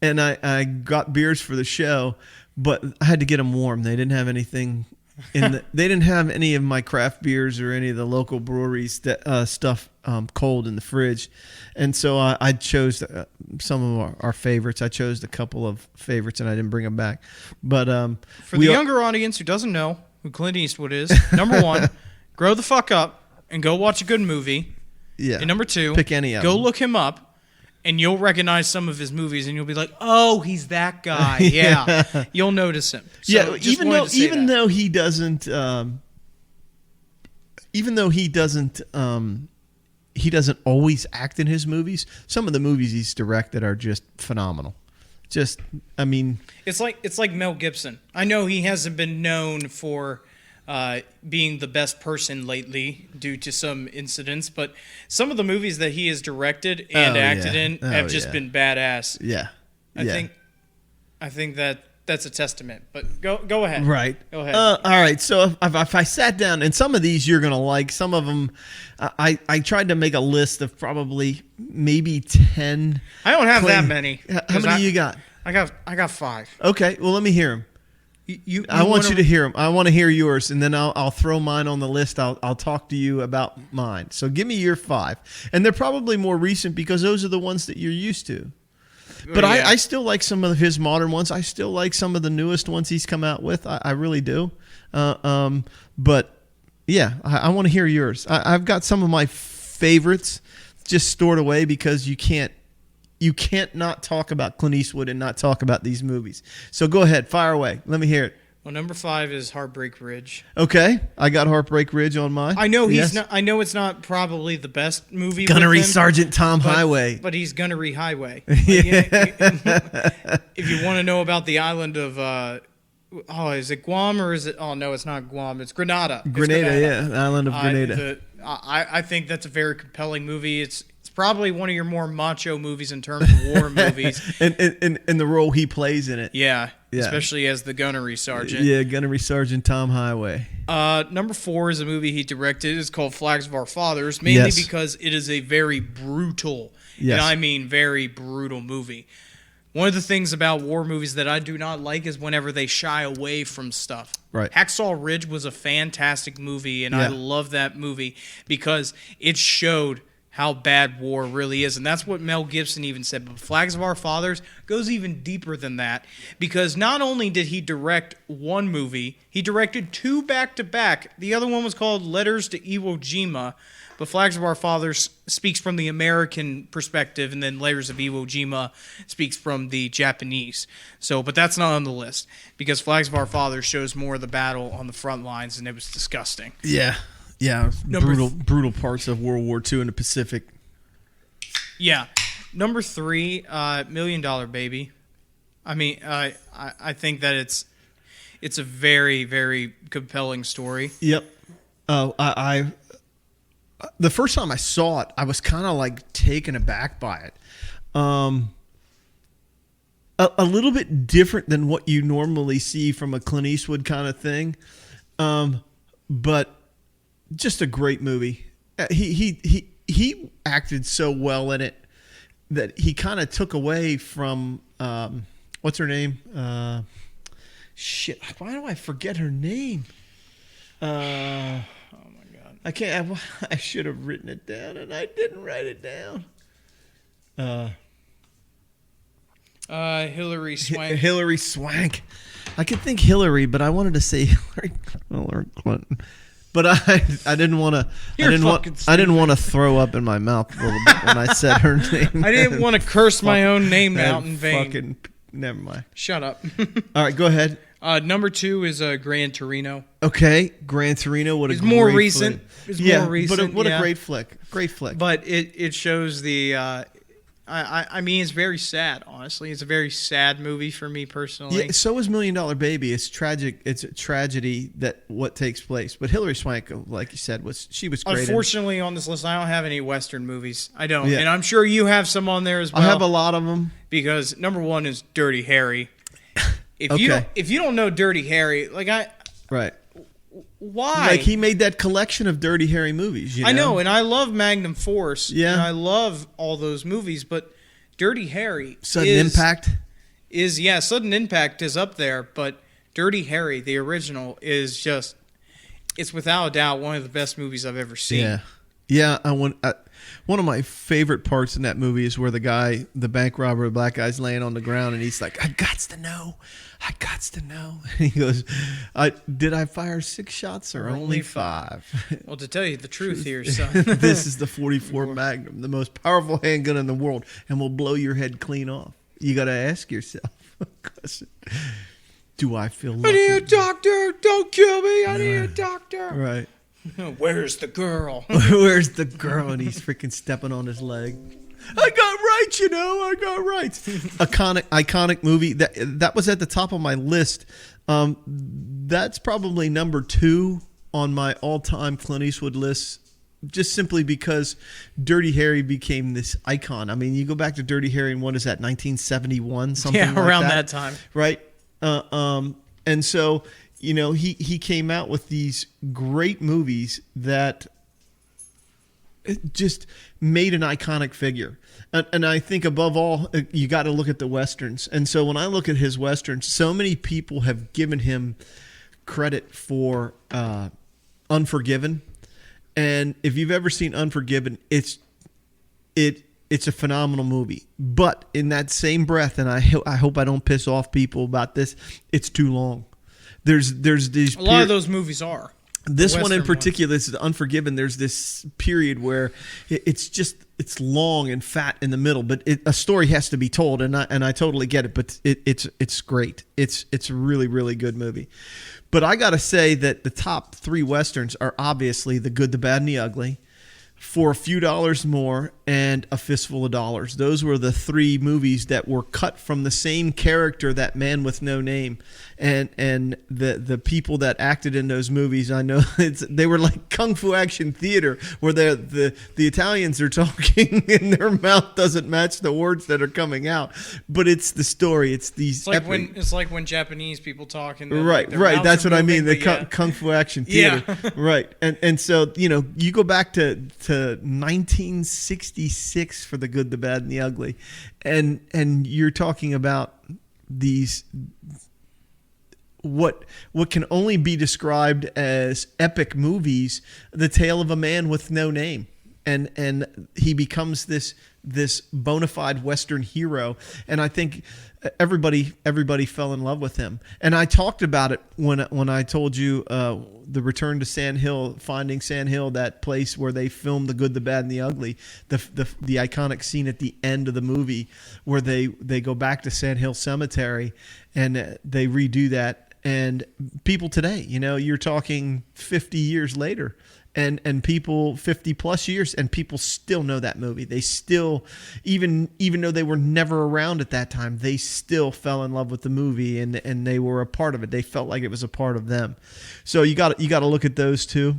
and I got beers for the show, but I had to get them warm. They didn't have anything. They didn't have any of my craft beers or any of the local breweries stuff cold in the fridge, and so I chose some of our favorites. I chose a couple of favorites, and I didn't bring them back. But for the younger audience who doesn't know who Clint Eastwood is, number one, grow the fuck up and go watch a good movie. Yeah. And number two, pick any of them. Go look him up. And you'll recognize some of his movies, and you'll be like, "Oh, he's that guy." Yeah, you'll notice him. So yeah, even though he doesn't always act in his movies. Some of the movies he's directed are just phenomenal. Just, I mean, it's like Mel Gibson. I know he hasn't been known for being the best person lately due to some incidents, but some of the movies that he has directed and acted in have just been badass. Yeah. I think that's a testament. But go ahead. Right. Go ahead. All right. So if I sat down, and some of these you're gonna like, some of them, I tried to make a list of probably maybe 10. I don't have that many. How many you got? I got 5. Okay. Well, let me hear them. I want you to hear them. I want to hear yours, and then I'll throw mine on the list. I'll talk to you about mine. So give me your 5, and they're probably more recent because those are the ones that you're used to. But I still like some of his modern ones. I still like some of the newest ones he's come out with. I really do. But yeah, I want to hear yours. I've got some of my favorites just stored away because you can't not talk about Clint Eastwood and not talk about these movies. So go ahead, fire away. Let me hear it. Well, number 5 is Heartbreak Ridge. Okay, I got Heartbreak Ridge on mine. I know he's not. I know it's not probably the best movie. Gunnery Sergeant Tom Highway, but he's Gunnery Highway. Yeah. If you want to know about the island of, is it Guam or is it? Oh no, it's not Guam. It's Grenada. Grenada, yeah, island of Grenada. I think that's a very compelling movie. It's probably one of your more macho movies in terms of war movies. and the role he plays in it. Yeah, especially as the gunnery sergeant. Yeah, Gunnery Sergeant Tom Highway. Number 4 is a movie he directed. It's called Flags of Our Fathers, mainly because it is a very brutal, and I mean very brutal movie. One of the things about war movies that I do not like is whenever they shy away from stuff. Right. Hacksaw Ridge was a fantastic movie, and I love that movie because it showed how bad war really is. And that's what Mel Gibson even said. But Flags of Our Fathers goes even deeper than that because not only did he direct one movie, he directed 2 back-to-back. The other one was called Letters to Iwo Jima, but Flags of Our Fathers speaks from the American perspective, and then Letters of Iwo Jima speaks from the Japanese. But that's not on the list because Flags of Our Fathers shows more of the battle on the front lines, and it was disgusting. Yeah. Yeah, brutal parts of World War II in the Pacific. Yeah. Number 3, $1 Million Baby. I mean, I think that it's a very, very compelling story. Yep. I the first time I saw it, I was kind of like taken aback by it. A little bit different than what you normally see from a Clint Eastwood kind of thing, but just a great movie. He acted so well in it that he kind of took away from what's her name? Shit, why do I forget her name? Oh my god, I can't. I should have written it down, and I didn't write it down. Hillary Swank. Hillary Swank. I could think Hillary, but I wanted to say Hillary Clinton. But I didn't want to. I didn't want to throw up in my mouth a little bit when I said her name. I didn't want to curse my own name out in vain. Never mind. Shut up. All right, go ahead. Number 2 is Gran Torino. Okay, Gran Torino. What a It's great more recent. flick. It's Yeah, more recent. but what a great flick. Great flick. But it shows the. I mean, it's very sad. Honestly, it's a very sad movie for me personally. Yeah, so is $1 Million Baby. It's tragic. It's a tragedy that what takes place. But Hilary Swank, like you said, was great. Unfortunately, on this list, I don't have any Western movies. I don't, Yeah. and I'm sure you have some on there as well. I have a lot of them. Because number 1 is Dirty Harry. If Okay. you don't know Dirty Harry, Right. why? Like he made that collection of Dirty Harry movies. You know? I know, and I love Magnum Force. Yeah. And I love all those movies, but Dirty Harry Sudden Impact. Sudden Impact is up there, but Dirty Harry, the original, is just, it's without a doubt one of the best movies I've ever seen. Yeah. Yeah, one of my favorite parts in that movie is where the bank robber, the black guy's laying on the ground, and he's like, I gots to know. And he goes, did I fire 6 shots or only 5? Well, to tell you the truth here, son. This is the 44 Magnum, the most powerful handgun in the world, and will blow your head clean off. You got to ask yourself, do I feel lucky? I need a doctor. Don't kill me. I need a doctor. Right. Where's the girl? Where's the girl? And he's freaking stepping on his leg. I got rights, I got rights. Iconic movie. That was at the top of my list. That's probably number 2 on my all-time Clint Eastwood list, just simply because Dirty Harry became this icon. I mean, you go back to Dirty Harry and what is that, 1971? Something like around that time. Right? And so, he came out with these great movies that just made an iconic figure. And I think above all, you got to look at the Westerns. And so when I look at his Westerns, so many people have given him credit for Unforgiven. And if you've ever seen Unforgiven, it's a phenomenal movie. But in that same breath, and I hope I don't piss off people about this, it's too long. There's these a lot of those movies are. This one in particular, this is Unforgiven. There's this period where it's long and fat in the middle, but a story has to be told, and I totally get it. But it's great. It's a really, really good movie. But I got to say that the top 3 Westerns are obviously The Good, the Bad, and the Ugly, For a Few Dollars More, and A Fistful of Dollars. Those were the 3 movies that were cut from the same character, that Man with No Name. And the people that acted in those movies, I know they were like kung fu action theater, where the Italians are talking and their mouth doesn't match the words that are coming out. But it's the story. It's these. It's like when Japanese people talk and right. That's what I mean. The kung fu action theater. Yeah. Right. And so you go back to 1966 for The Good, the Bad, and the Ugly, and you're talking about these. What can only be described as epic movies, the tale of a man with no name. And he becomes this bona fide Western hero. And I think everybody fell in love with him. And I talked about it when I told you the Return to Sand Hill, Finding Sand Hill, that place where they filmed The Good, the Bad, and the Ugly, the iconic scene at the end of the movie where they go back to Sand Hill Cemetery and they redo that. And people today, you're talking 50 years later, and people 50 plus years, and people still know that movie. They still, even though they were never around at that time, they still fell in love with the movie, and they were a part of it. They felt like it was a part of them. So you got to look at those too.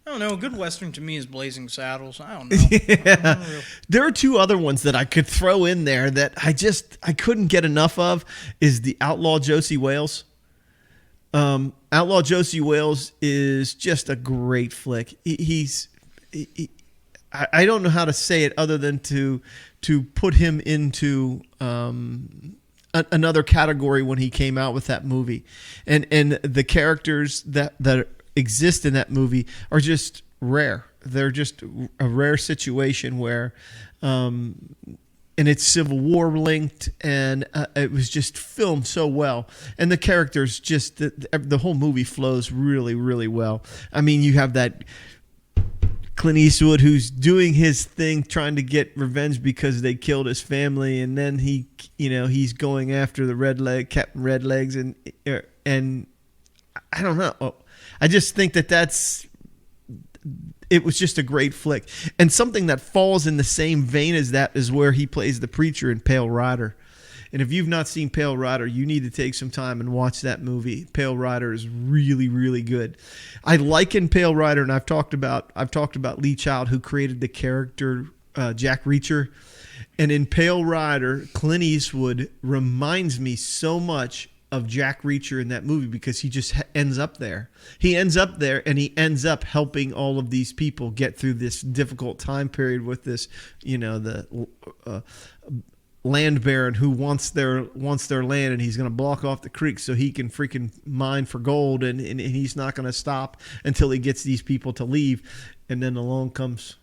I don't know. A good Western to me is Blazing Saddles. I don't know. Yeah. There are 2 other ones that I could throw in there that I couldn't get enough of. Is the Outlaw Josie Wales. Outlaw Josie Wales is just a great flick. I don't know how to say it other than to put him into another category when he came out with that movie, and the characters that exist in that movie are just rare. They're just a rare situation where. And it's Civil War linked, and it was just filmed so well. And the characters the whole movie flows really, really well. I mean, you have that Clint Eastwood who's doing his thing, trying to get revenge because they killed his family, and then he's going after the Captain Redlegs, and and I don't know. I just think it was just a great flick. And something that falls in the same vein as that is where he plays the preacher in Pale Rider. And if you've not seen Pale Rider, you need to take some time and watch that movie. Pale Rider is really, really good. I liken Pale Rider, and I've talked about Lee Child, who created the character Jack Reacher. And in Pale Rider, Clint Eastwood reminds me so much of Jack Reacher in that movie because he just ends up there. He ends up there and he ends up helping all of these people get through this difficult time period with this, the land baron who wants their land, and he's going to block off the creek so he can freaking mine for gold, and he's not going to stop until he gets these people to leave. And then along comes,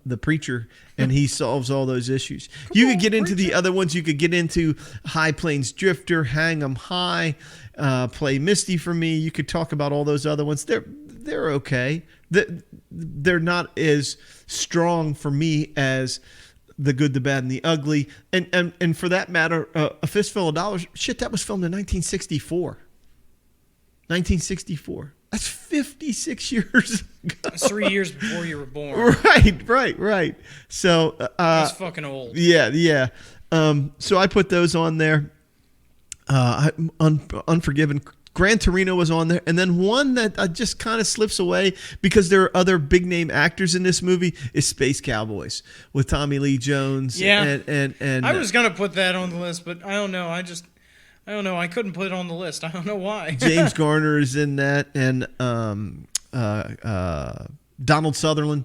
the preacher, and he solves all those issues. You could get into the other ones. You could get into High Plains Drifter, Hang 'em High, Play Misty for Me. You could talk about all those other ones. They're okay. They're not as strong for me as The Good, the Bad, and the Ugly. And for that matter, A Fistful of Dollars, shit, that was filmed in 1964. 1964. That's 56 years ago. That's 3 years before you were born. Right. So that's fucking old. Yeah. So I put those on there. Unforgiven. Gran Torino was on there, and then one that just kind of slips away because there are other big name actors in this movie is Space Cowboys with Tommy Lee Jones. Yeah, and I was gonna put that on the list, but I don't know. I don't know. I couldn't put it on the list. I don't know why. James Garner is in that, and Donald Sutherland.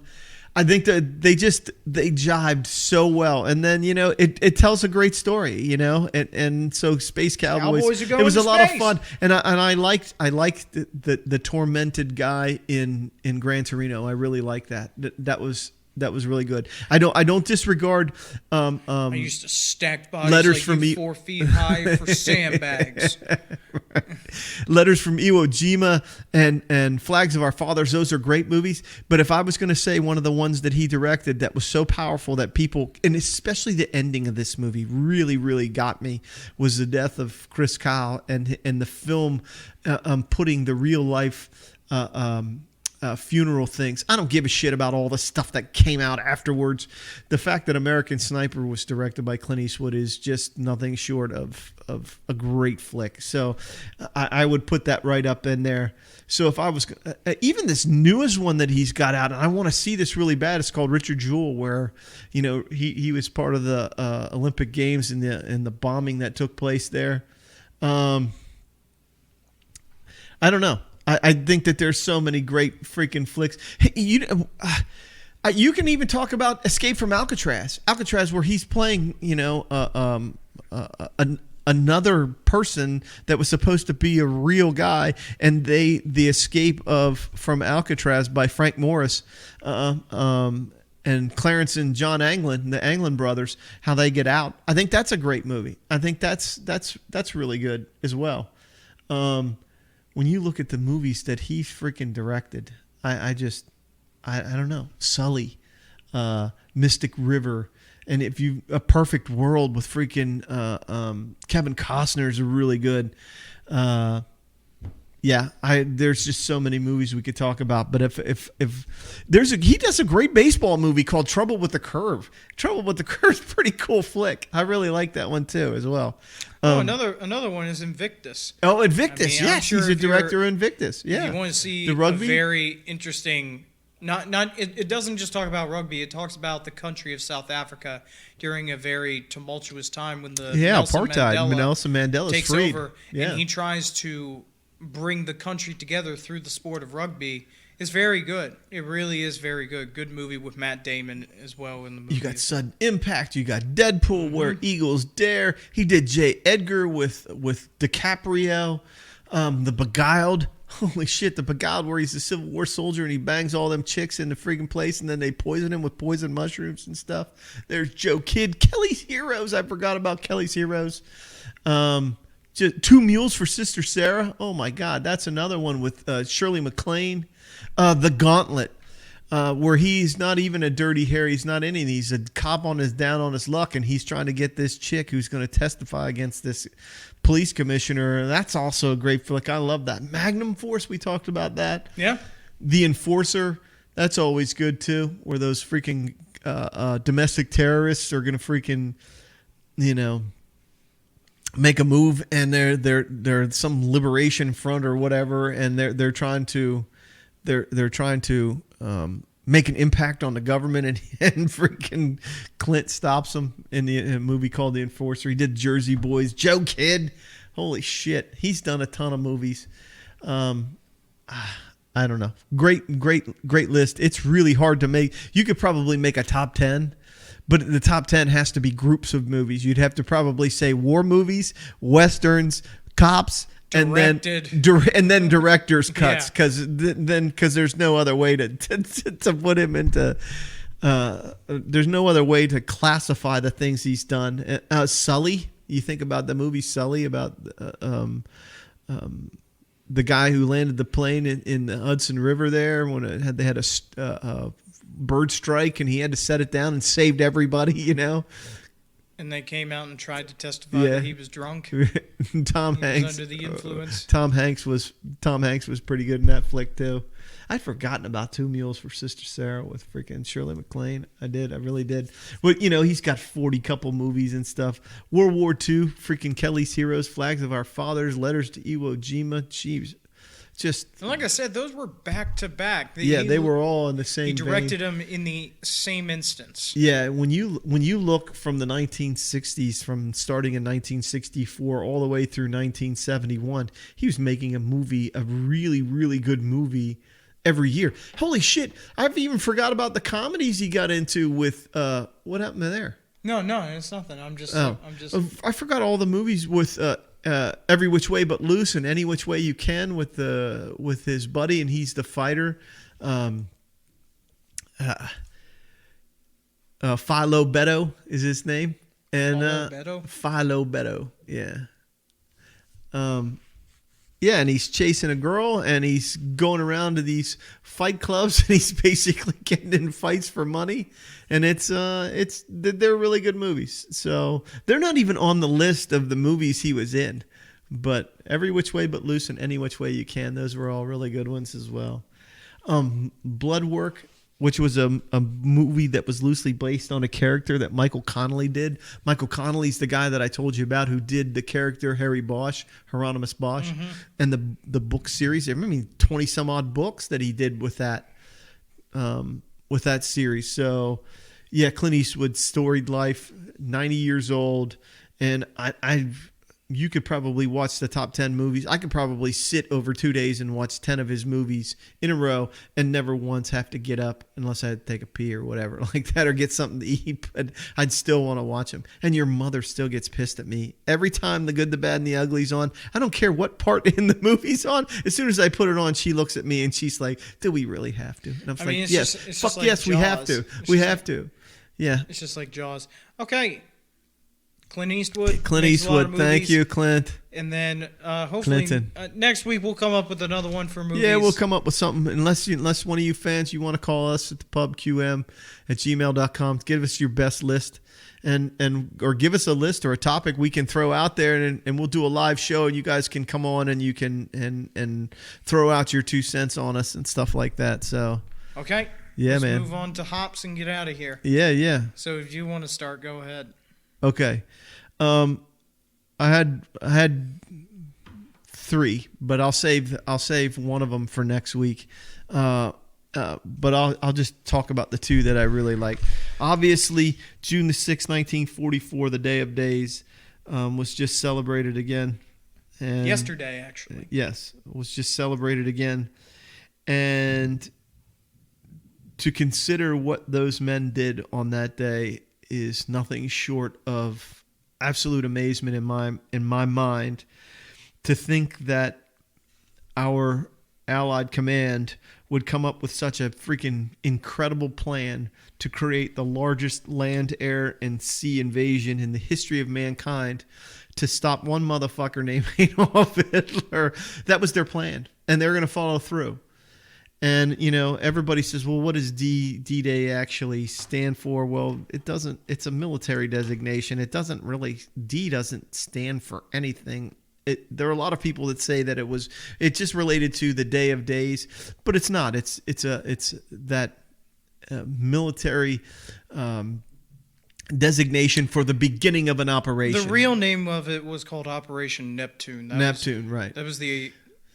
I think that they jived so well, and then it tells a great story, and so Space Cowboys. It was a lot of fun, and I liked the tormented guy in Gran Torino. I really liked that. That was really good. I don't disregard. I used to stack bodies Letters from 4 feet high for sandbags. Right. Letters from Iwo Jima and Flags of Our Fathers. Those are great movies. But if I was going to say one of the ones that he directed that was so powerful that people, and especially the ending of this movie, really, really got me, was the death of Chris Kyle and the film putting the real life. Funeral things. I don't give a shit about all the stuff that came out afterwards. The fact that American Sniper was directed by Clint Eastwood is just nothing short of a great flick. So I would put that right up in there. So if I was even this newest one that he's got out, and I want to see this really bad. It's called Richard Jewell, where he was part of the Olympic Games in the bombing that took place there. I don't know. I think that there's so many great freaking flicks. Hey, you can even talk about Escape from Alcatraz. Alcatraz, where he's playing, another person that was supposed to be a real guy, and the escape from Alcatraz by Frank Morris, and Clarence and John Anglin, the Anglin brothers, how they get out. I think that's a great movie. I think that's really good as well. When you look at the movies that he freaking directed, I don't know. Sully, Mystic River, and A Perfect World with freaking Kevin Costner is really good. There's just so many movies we could talk about. But if he does a great baseball movie called Trouble with the Curve. Trouble with the Curve is a pretty cool flick. I really like that one too as well. Another one is Invictus. Oh, Invictus! Yes, sure he's a director of Invictus. Yeah, if you want to see the rugby? A very interesting. It doesn't just talk about rugby. It talks about the country of South Africa during a very tumultuous time when the Nelson Mandela takes freed. over, and he tries to bring the country together through the sport of rugby. Is very good. It really is very good. Good movie with Matt Damon as well in the movie. You got Sudden Impact. You got Deadpool, Where Eagles Dare. He did J. Edgar with DiCaprio. The Beguiled. Holy shit, The Beguiled, where he's a Civil War soldier and he bangs all them chicks in the freaking place, and then they poison him with poison mushrooms and stuff. There's Joe Kidd. Kelly's Heroes. I forgot about Kelly's Heroes. Two Mules for Sister Sarah. Oh my God, that's another one with Shirley MacLaine. The Gauntlet. where he's not even a dirty Harry. He's not anything. He's a cop down on his luck, and he's trying to get this chick who's going to testify against this police commissioner. That's also a great flick. I love that. Magnum Force, we talked about that. Yeah. The Enforcer, that's always good too, where those freaking domestic terrorists are going to freaking, make a move, and they're some liberation front or whatever, and they're trying to make an impact on the government, and freaking Clint stops them in a movie called The Enforcer. He did Jersey Boys. Joe Kidd, holy shit, he's done a ton of movies. I don't know. Great list. It's really hard to make. You could probably make a top 10. But the top 10 has to be groups of movies. You'd have to probably say war movies, westerns, cops, Directed. and then director's cuts, because there's no other way to put him into. There's no other way to classify the things he's done. Sully, you think about the movie Sully, about the guy who landed the plane in the Hudson River there when they had a bird strike, and he had to set it down and saved everybody, And they came out and tried to testify that he was drunk. Tom Hanks was under the influence. Tom Hanks was pretty good in that flick too. I'd forgotten about Two Mules for Sister Sarah with freaking Shirley MacLaine. I really did. But he's got 40 couple movies and stuff. World War II, freaking Kelly's Heroes, Flags of Our Fathers, Letters to Iwo Jima. Jeez. And like I said, those were back to back. They were all in the same. He directed them in the same instance. Yeah, when you look from the 1960s, from starting in 1964 all the way through 1971, he was making a really, really good movie every year. Holy shit! I've even forgot about the comedies he got into with. What happened there? No, it's nothing. I forgot all the movies with. Every Which Way But Loose and Any Which Way You Can with his buddy, and he's the fighter. Philo Beto is his name, and Philo Beto, yeah. Yeah, and he's chasing a girl, and he's going around to these fight clubs, and he's basically getting in fights for money, and they're really good movies. So they're not even on the list of the movies he was in, but Every Which Way But Loose and Any Which Way You Can, those were all really good ones as well. Blood Work, which was a movie that was loosely based on a character that Michael Connolly did. Michael Connolly's the guy that I told you about who did the character Harry Bosch, Hieronymus Bosch, and the book series. I remember 20-some-odd books that he did with that series. So, yeah, Clint Eastwood's storied life, 90 years old, and you could probably watch the top 10 movies. I could probably sit over 2 days and watch 10 of his movies in a row and never once have to get up unless I had to take a pee or whatever like that or get something to eat. But I'd still want to watch him. And your mother still gets pissed at me. Every time The Good, the Bad, and the Ugly's on, I don't care what part in the movie's on. As soon as I put it on, she looks at me and she's like, do we really have to? And I'm like, yes. Fuck like yes, Jaws. We have to. We have to. Yeah. It's just like Jaws. Okay. Clint Eastwood. Thank you, Clint. And then hopefully next week we'll come up with another one for movies. Yeah, we'll come up with something. Unless one of you fans, you want to call us at the pubqm@gmail.com. Give us your best list or give us a list or a topic we can throw out there, and we'll do a live show, and you guys can come on and you can and throw out your 2 cents on us and stuff like that. So okay. Yeah, Let's man. move on to hops and get out of here. Yeah. So if you want to start, go ahead. Okay. I had 3, but I'll save one of them for next week. But I'll just talk about the 2 that I really like. Obviously, June the 6th, 1944, the Day of Days, was just celebrated again. And yesterday, actually. Yes, was just celebrated again. And to consider what those men did on that day is nothing short of absolute amazement in my mind, to think that our Allied command would come up with such a freaking incredible plan to create the largest land, air, and sea invasion in the history of mankind to stop one motherfucker named Adolf Hitler. That was their plan, and they're going to follow through. And, everybody says, well, what does D-Day actually stand for? Well, it doesn't. It's a military designation. It doesn't really, D doesn't stand for anything. There are a lot of people that say that it just related to the Day of Days, but it's not. It's that military designation for the beginning of an operation. The real name of it was called Operation Neptune. Right.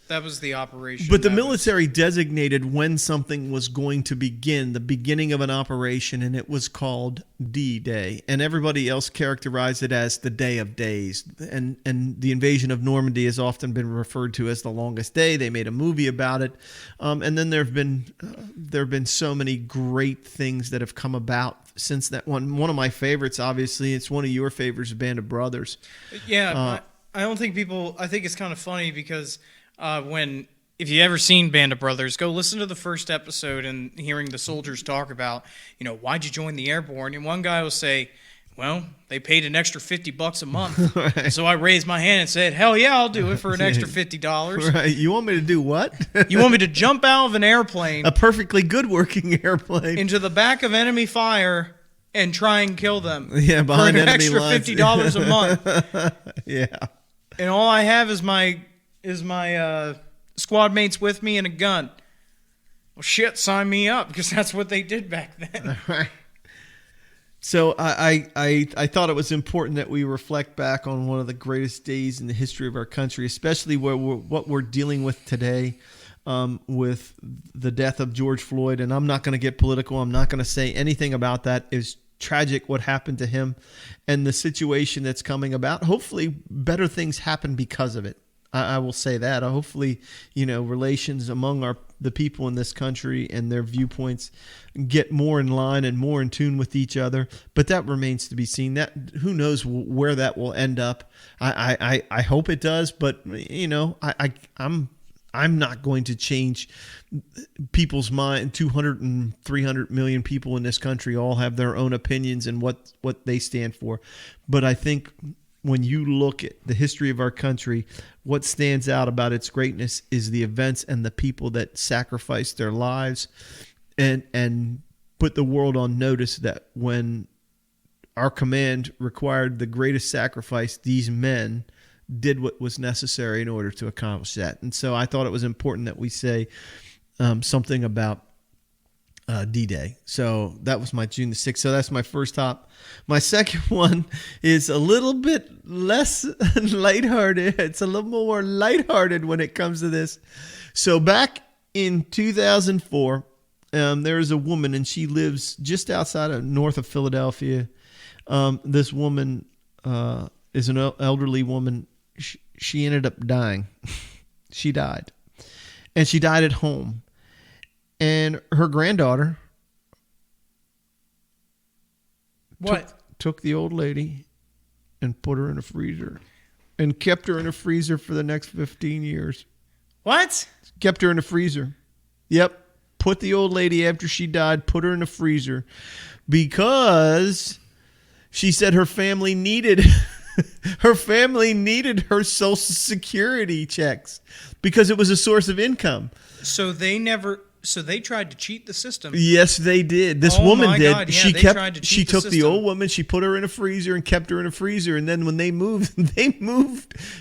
That was the operation. But the military designated when something was going to begin, the beginning of an operation, and it was called D-Day. And everybody else characterized it as the Day of Days. And the invasion of Normandy has often been referred to as the longest day. They made a movie about it. And then there have been so many great things that have come about since that one. One of my favorites, obviously, it's one of your favorites, Band of Brothers. Yeah, I don't think I think it's kind of funny because if you ever seen Band of Brothers, go listen to the first episode and hearing the soldiers talk about, why'd you join the airborne? And one guy will say, well, they paid an extra $50 a month. Right. So I raised my hand and said, hell yeah, I'll do it for an extra $50. Right. You want me to do what? You want me to jump out of an airplane, a perfectly good working airplane, into the back of enemy fire and try and kill them. Yeah, behind for an enemy extra lines. $50 a month. Yeah. And all I have is my squad mates with me and a gun. Well, shit, sign me up, because that's what they did back then. Right. So I thought it was important that we reflect back on one of the greatest days in the history of our country, especially what we're dealing with today, with the death of George Floyd. And I'm not going to get political. I'm not going to say anything about that. It's tragic what happened to him and the situation that's coming about. Hopefully better things happen because of it. I will say that. Hopefully, relations among the people in this country and their viewpoints get more in line and more in tune with each other. But that remains to be seen. That who knows where that will end up. I hope it does. But I'm not going to change people's mind. 200 and 300 million people in this country all have their own opinions and what they stand for. But I think when you look at the history of our country, what stands out about its greatness is the events and the people that sacrificed their lives and put the world on notice that when our command required the greatest sacrifice, these men did what was necessary in order to accomplish that. And so I thought it was important that we say something about D-Day. So that was my June the 6th. So that's my first top. My second one is a little bit less lighthearted. It's a little more lighthearted when it comes to this. So back in 2004, there is a woman, and she lives just outside of north of Philadelphia. This woman is an elderly woman. She ended up dying. She died. And she died at home. And her granddaughter took the old lady and put her in a freezer and kept her in a freezer for the next 15 years. What? Kept her in a freezer. Yep. Put the old lady after she died, put her in a freezer because she said her family needed her Social Security checks because it was a source of income. So they tried to cheat the system. Yes, they did. This woman did. God, yeah, she took the old woman, she put her in a freezer and kept her in a freezer. And then when they moved,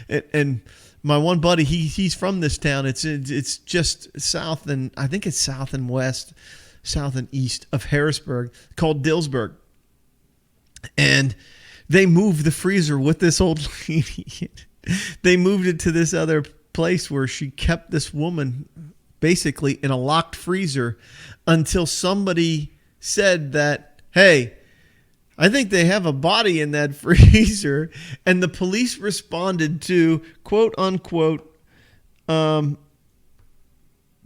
And my one buddy, he's from this town. It's just south and I think it's south and east of Harrisburg, called Dillsburg. And they moved the freezer with this old lady. They moved it to this other place where she kept this woman basically in a locked freezer until somebody said that, hey, I think they have a body in that freezer. And the police responded to, quote unquote,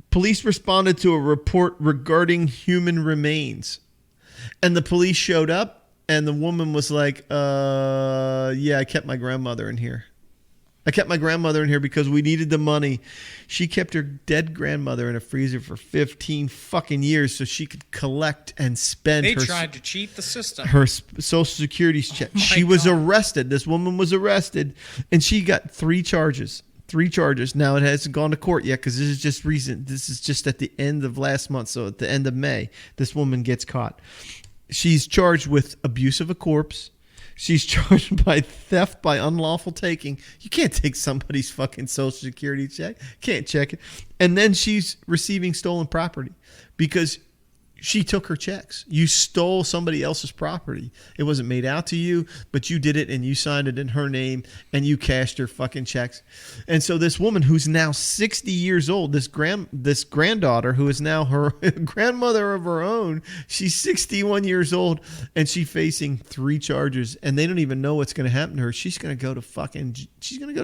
police responded to a report regarding human remains. And the police showed up and the woman was like, yeah, I kept my grandmother in here. I kept my grandmother in here because we needed the money. She kept her dead grandmother in a freezer for 15 fucking years so she could collect and spend They tried to cheat the system. Her Social Security check. She was arrested. This woman was arrested, and she got 3 charges. 3 charges. Now, it hasn't gone to court yet because this is just recent. This is just at the end of last month. So at the end of May, this woman gets caught. She's charged with abuse of a corpse. She's charged by theft by unlawful taking. You can't take somebody's fucking Social Security check. Can't check it. And then she's receiving stolen property because she took her checks. You stole somebody else's property. It wasn't made out to you, but you did it and you signed it in her name and you cashed her fucking checks. And so this woman who's now 60 years old, this granddaughter who is now her grandmother of her own, she's 61 years old and she's facing 3 charges and they don't even know what's going to happen to her. She's going to go to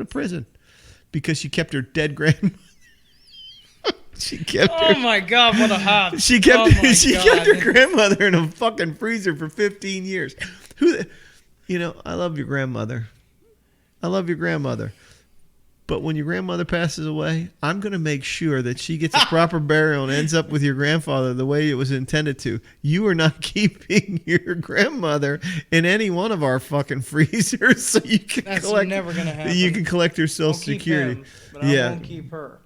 prison because she kept her dead grandmother. Oh my God, what a hop. She kept her grandmother in a fucking freezer for 15 years. I love your grandmother. But when your grandmother passes away, I'm going to make sure that she gets a proper burial and ends up with your grandfather the way it was intended to. You are not keeping your grandmother in any one of our fucking freezers so you can never going to happen. You can collect her Social Security. Him, but I won't keep her.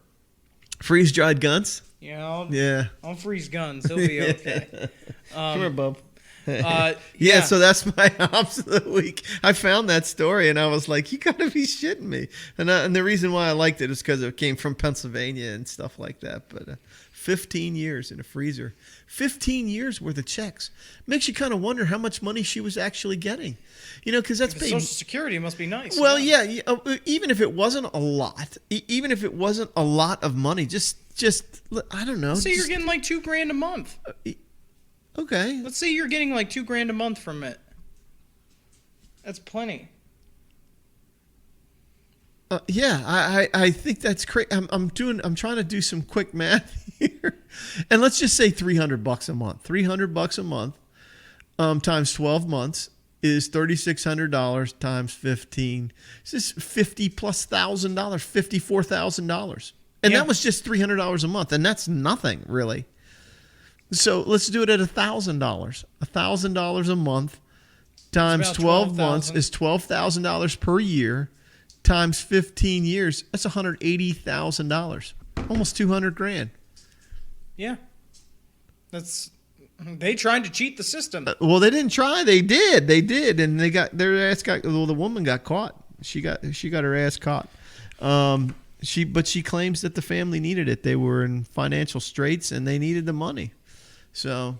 Freeze-dried guns? Yeah, I'll freeze guns. He'll be okay. Come here, bub. Yeah, so that's my hops of the week. I found that story, and I was like, you got to be shitting me. And the reason why I liked it is because it came from Pennsylvania and stuff like that. But 15 years in a freezer. 15 years worth of checks. Makes you kind of wonder how much money she was actually getting. Because that's Social Security must be nice. Well, yeah, even if it wasn't a lot of money, just I don't know. Let's say you're getting like $2,000 a month. Okay. Let's say you're getting like $2,000 a month from it. That's plenty. Yeah, I think that's crazy. I'm trying to do some quick math here, and let's just say $300 a month. $300 a month, times 12 months is $3,600 times 15. This is $50,000+, $54,000, and that was just $300 a month, and that's nothing really. So let's do it at $1,000. $1,000 a month times 12 months is $12,000 per year. Times 15 years, that's $180,000, almost $200,000. Yeah, they tried to cheat the system. Well, they didn't try; they did, and they got their ass got. Well, the woman got caught. She got her ass caught. But she claims that the family needed it. They were in financial straits and they needed the money. So,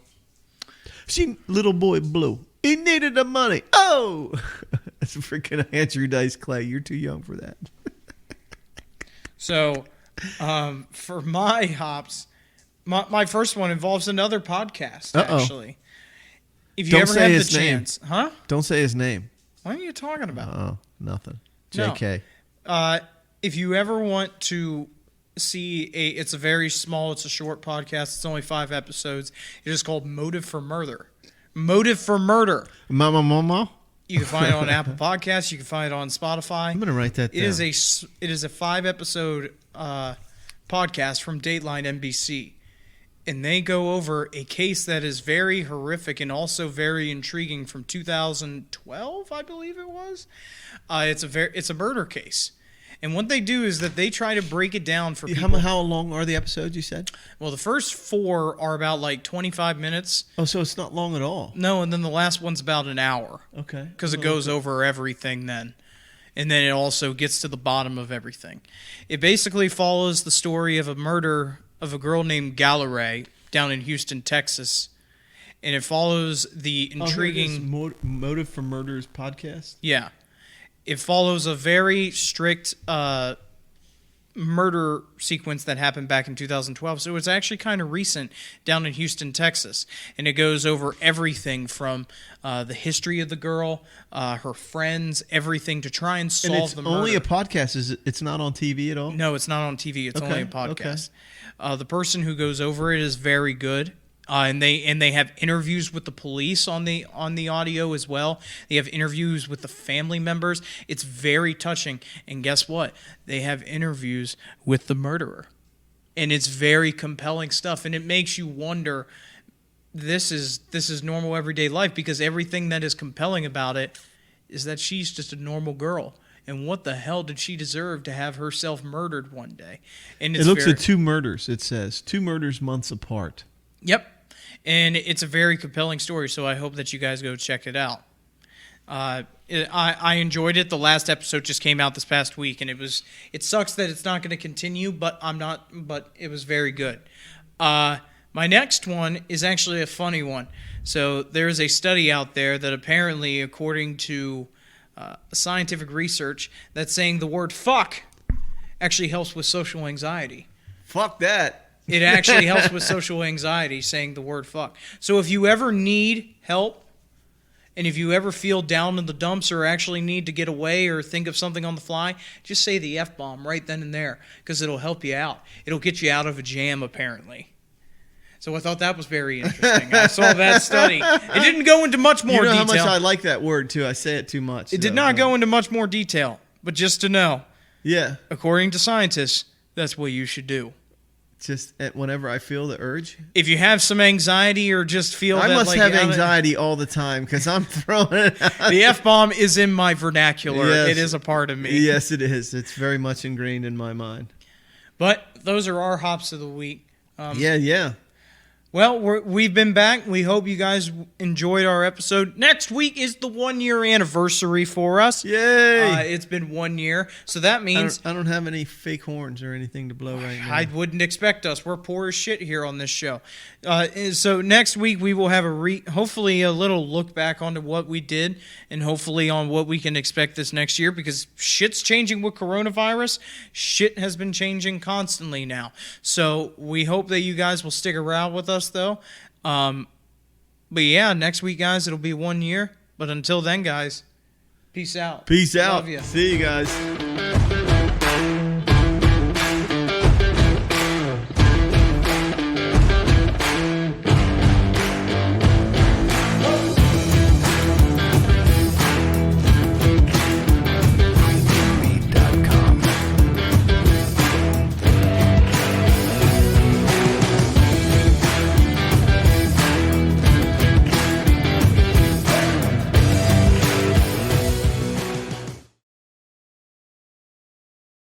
little boy Blue. He needed the money. Oh, that's freaking Andrew Dice Clay. You're too young for that. So, for my hops, my first one involves another podcast. Actually, if you ever have the chance, huh? Don't say his name. What are you talking about? Oh, nothing. JK. No. If you ever want to see it's a short podcast. It's only 5 episodes. It is called Motive for Murder. Motive for Murder. Mama. You can find it on Apple Podcasts. You can find it on Spotify. I'm going to write that down. It is a 5-episode podcast from Dateline NBC. And they go over a case that is very horrific and also very intriguing from 2012, I believe it was. It's a murder case. And what they do is that they try to break it down for people. How long are the episodes, you said? Well, the first 4 are about like 25 minutes. Oh, so it's not long at all. No, and then the last one's about an hour. Okay. Because it goes over everything then. And then it also gets to the bottom of everything. It basically follows the story of a murder of a girl named Galleray down in Houston, Texas. And it follows the intriguing... Motive for Murder's podcast? Yeah. It follows a very strict murder sequence that happened back in 2012. So it's actually kind of recent down in Houston, Texas. And it goes over everything from the history of the girl, her friends, everything to try and solve the murder. Only a podcast. It's not on TV at all? No, it's not on TV. It's only a podcast. Okay. The person who goes over it is very good. And they have interviews with the police on the audio as well. They have interviews with the family members. It's very touching. And guess what? They have interviews with the murderer. And it's very compelling stuff. And it makes you wonder, this is normal everyday life, because everything that is compelling about it is that she's just a normal girl. and what the hell did she deserve to have herself murdered one day? And It looks at 2 murders, it says. 2 murders months apart. Yep. And it's a very compelling story, so I hope that you guys go check it out. I enjoyed it. The last episode just came out this past week, and it sucks that it's not going to continue, but it was very good. My next one is actually a funny one. So there's a study out there that apparently, according to scientific research, that's saying the word fuck actually helps with social anxiety. Fuck that. It actually helps with social anxiety, saying the word fuck. So if you ever need help, and if you ever feel down in the dumps or actually need to get away or think of something on the fly, just say the F-bomb right then and there, because it'll help you out. It'll get you out of a jam, apparently. So I thought that was very interesting. I saw that study. It didn't go into much more detail. You know how much I like that word, too. I say it too much. It did not go into much more detail. But just to know, yeah, according to scientists, that's what you should do. Just whenever I feel the urge. If you have some anxiety or just feel I that, must have anxiety all the time because I'm throwing it out. The F-bomb is in my vernacular. Yes. It is a part of me. Yes, it is. It's very much ingrained in my mind. But those are our hops of the week. Yeah. Well, we've been back. We hope you guys enjoyed our episode. Next week is the 1-year anniversary for us. Yay! It's been 1 year. So that means... I don't have any fake horns or anything to blow right now. I wouldn't expect us. We're poor as shit here on this show. So next week we will have hopefully a little look back onto what we did and hopefully on what we can expect this next year because shit's changing with coronavirus. Shit has been changing constantly now. So we hope that you guys will stick around with us though. But yeah, next week, guys, it'll be 1 year. But until then, guys, peace out. Peace out. Love ya. See you guys.